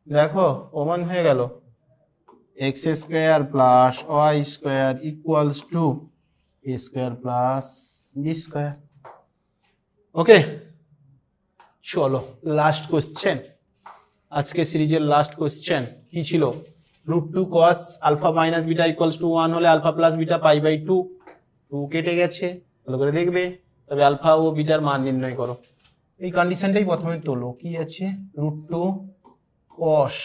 দেখো ওমান হয়ে গেল, x square plus y square equals to a square plus b square. Okay, চলো লাস্ট কোশ্চেন, আজকে সিরিজের লাস্ট কোশ্চেন কি ছিল, √2 cos alpha minus beta equals to 1 হলে আলফা প্লাস বিটা পাই/2, 2 কেটে গেছে, ভালো করে দেখবে। তবে আলফা ও বিটার মান নির্ণয় করো। এই কন্ডিশনটাই প্রথমে তোলো, কি আছে, √2 cos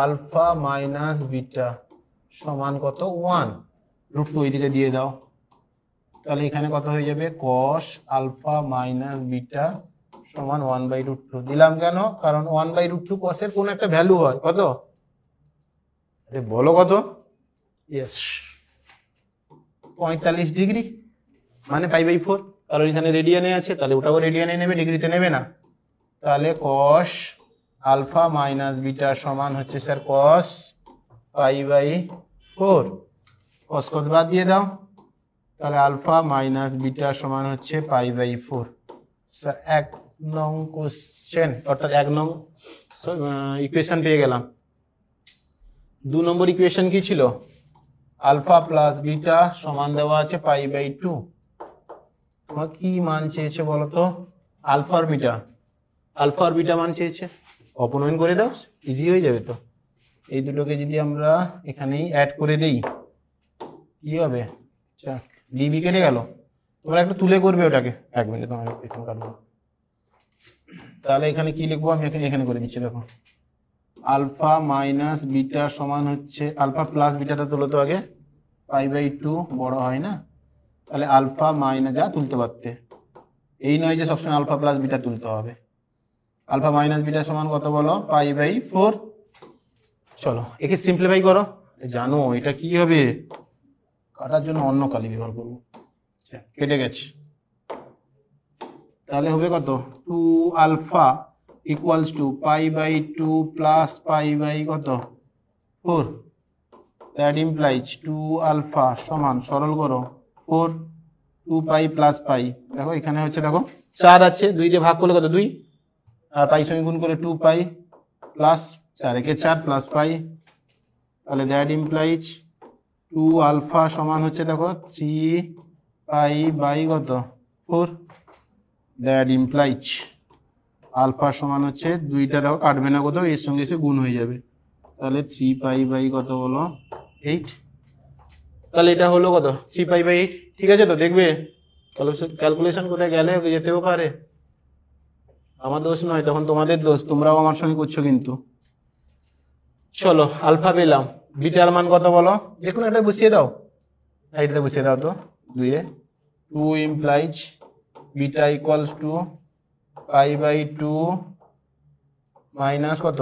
আলফা মাইনাস বিটা সমান কত 1, √2 এইদিকে দিয়ে দাও, তাহলে এখানে কত হয়ে যাবে, cos আলফা মাইনাস বিটা সমান 1/√2 দিলাম। কেন, কারণ 1/√2 cos এর কোন একটা ভ্যালু হয়, কত, আরে বলো কত, ইয়েস 45 ডিগ্রি, মানে পাই/4, কারণ এখানে রেডিয়ানে আছে, তাহলে ওটাও রেডিয়ানে নেবে, ডিগ্রিতে নেবে না। তাহলে cos আলফা মাইনাস বিটা সমান হচ্ছে স্যার cos পাই/4, cos কত বাদ দিয়ে দাও, তাহলে আলফা মাইনাস বিটা সমান হচ্ছে পাই/4। স্যার 1 নং কোশ্চেন, অর্থাৎ 1 নং ইকুয়েশন পেয়ে গেলাম। 2 নম্বর ইকুয়েশন কি ছিল, আলফা প্লাস বিটা সমান দেওয়া আছে পাই/2, তোমার কি মান চেয়েছে বলো তো, আলফা আর বিটা, আলফা আর বিটা মান চেয়েছে, অপনয়ন করে দাও, ইজি হয়ে যাবে। তো এই দুটোকে যদি আমরা এখানেই অ্যাড করে দেই কি হবে, ডিবি কেটে গেল, তোমরা একটু তুলে করবে ওটাকে, 1 মিনিট আমি এখানে কাটবো। তাহলে এখানে কি লিখবো, আমি এখানে করে দিচ্ছি, দেখো আলফা মাইনাস বিটা সমান হচ্ছে, আলফা প্লাস বিটাটা তুলো তো আগে, পাই/2 বড় হয় না, তাহলে আলফা মাইনাস, যা তুলতে পারতে, এই নয় যে সবসময় আলফা প্লাস বিটা তুলতে হবে। আলফা মাইনাস বিটা সমান কত বলো, পাই/4। চলো একে সিম্পলিফাই করো, জানো এটা কি হবে, কাটার জন্য অন্য কালি ব্যবহার করবো, কেটে গেছে, তাহলে হবে কত, 2 আলফা ইকুয়ালস টু পাই/2 প্লাস কত 4, দ্যাট ইমপ্লাইজ 2 আলফা সমান, সরল করো 4, 2 পাই প্লাস পাই, দেখো এখানে হচ্ছে, দেখো 4 আছে, 2 দিয়ে ভাগ করলে কত 2, আর পাই সঙ্গে গুণ করে 2 পাই প্লাস 4 একে 4 প্লাস পাই, তাহলে দ্যাট ইমপ্লাইজ 2 আলফা সমান হচ্ছে, দেখো 3 পাই কত 4, দ্যাট ইমপ্লাইজ আলফা সমান হচ্ছে, 2টা দেখো কাটবে না কোথাও, এর সঙ্গে এসে গুণ হয়ে যাবে, তাহলে 3 পাই কত বলো 8, তাহলে এটা হলো কত 3 পাই/8। ঠিক আছে, তো দেখবে ক্যালকুলেশন কোথায় গেলে যেতেও পারে, আমার দোষ নয়, তখন তোমাদের দোষ, তোমরাও আমার সঙ্গে করছো কিন্তু। চলো আলফা পেলাম, বিটার মান কত বলো, দেখুন এটা বসিয়ে দাও, এইটাতে বসিয়ে দাও তো, 2 2 ইমপ্লাইজ বিটা ইকুয়ালস টু পাই/2 মাইনাস কত,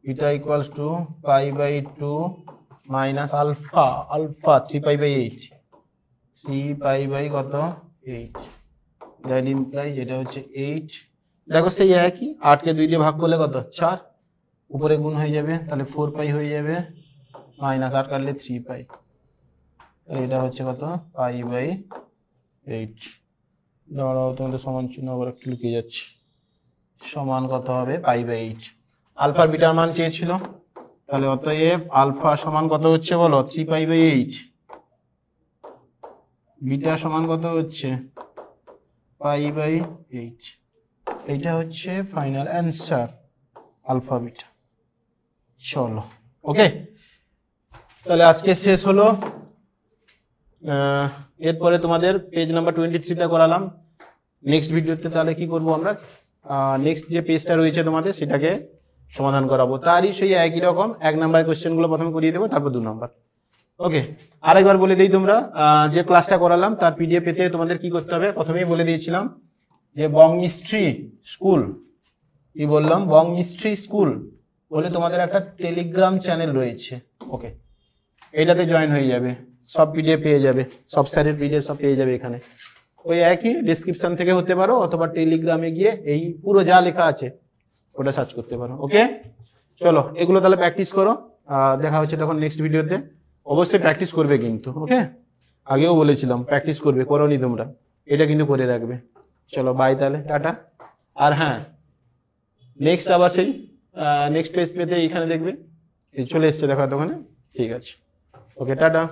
বিটা ইকুয়ালস টু পাই/2 মাইনাস আলফা, 3 পাই/8, 3 পাই কত 8, দ্যাট ইমপ্লাইজ এটা হচ্ছে 8, দেখো সেই একই, 8 কে 2 দিয়ে ভাগ করলে কত 4, উপরে গুণ হয়ে যাবে, তাহলে 4 পাই হয়ে যাবে, মাইনাস 8 কাটলে 3 পাই, তাহলে এটা হচ্ছে কত পাই/8। দাঁড়াও, তোমাদের সমান চিহ্ন আবার একটু লুকিয়ে যাচ্ছে, সমান কত হবে পাই/8। আলফার বিটার মান চেয়েছিল, তাহলে অতএব আলফা সমান কত হচ্ছে বলো 3 পাই/8, বিটা সমান কত হচ্ছে পাই/8, এইটা হচ্ছে ফাইনাল অ্যান্সার আলফা বিটা। চলো ওকে, তাহলে আজকে শেষ হলো, এরপরে তোমাদের পেজ নাম্বার 23টা করালাম। নেক্সট ভিডিওতে তাহলে কি করব আমরা, নেক্সট যে পেজটা রয়েছে তোমাদের সেটাকে সমাধান করাবো, তারই সেই একই রকম 1 নাম্বার কোশ্চেনগুলো প্রথমে করিয়ে দেবো, তারপর 2 নাম্বার। ওকে, আরেকবার বলে দিই, তোমরা যে ক্লাসটা করালাম তার পিডিএফ পেতে তোমাদের কি করতে হবে, প্রথমেই বলে দিয়েছিলাম যে বং মিস্ট্রি স্কুল, কি বললাম, বং মিস্ট্রি স্কুল বলে তোমাদের একটা টেলিগ্রাম চ্যানেল রয়েছে। ওকে, এইটাতে জয়েন হয়ে যাবে, সব পিডিএফ পেয়ে যাবে, সব স্যারের পিডিএফ সব পেয়ে যাবে এখানে। ওই একই ডেসক্রিপশন থেকে হতে পারো, অথবা টেলিগ্রামে গিয়ে এই পুরো যা লেখা আছে ওটা সার্চ করতে পারো। ওকে, চলো এগুলো তাহলে প্র্যাকটিস করো, দেখা হচ্ছে তখন নেক্সট ভিডিওতে। অবশ্যই প্র্যাকটিস করবে কিন্তু, ওকে, আগেও বলেছিলাম প্র্যাকটিস করবে, করোনি তোমরা, এটা কিন্তু করে রাখবে। চলো বাই তাহলে, টাটা। আর হ্যাঁ, নেক্সট আবার সেই নেক্সট পেজ পেতে এইখানে দেখবে, এই চলে এসছে, দেখো তখন। ঠিক আছে, ওকে, টাটা।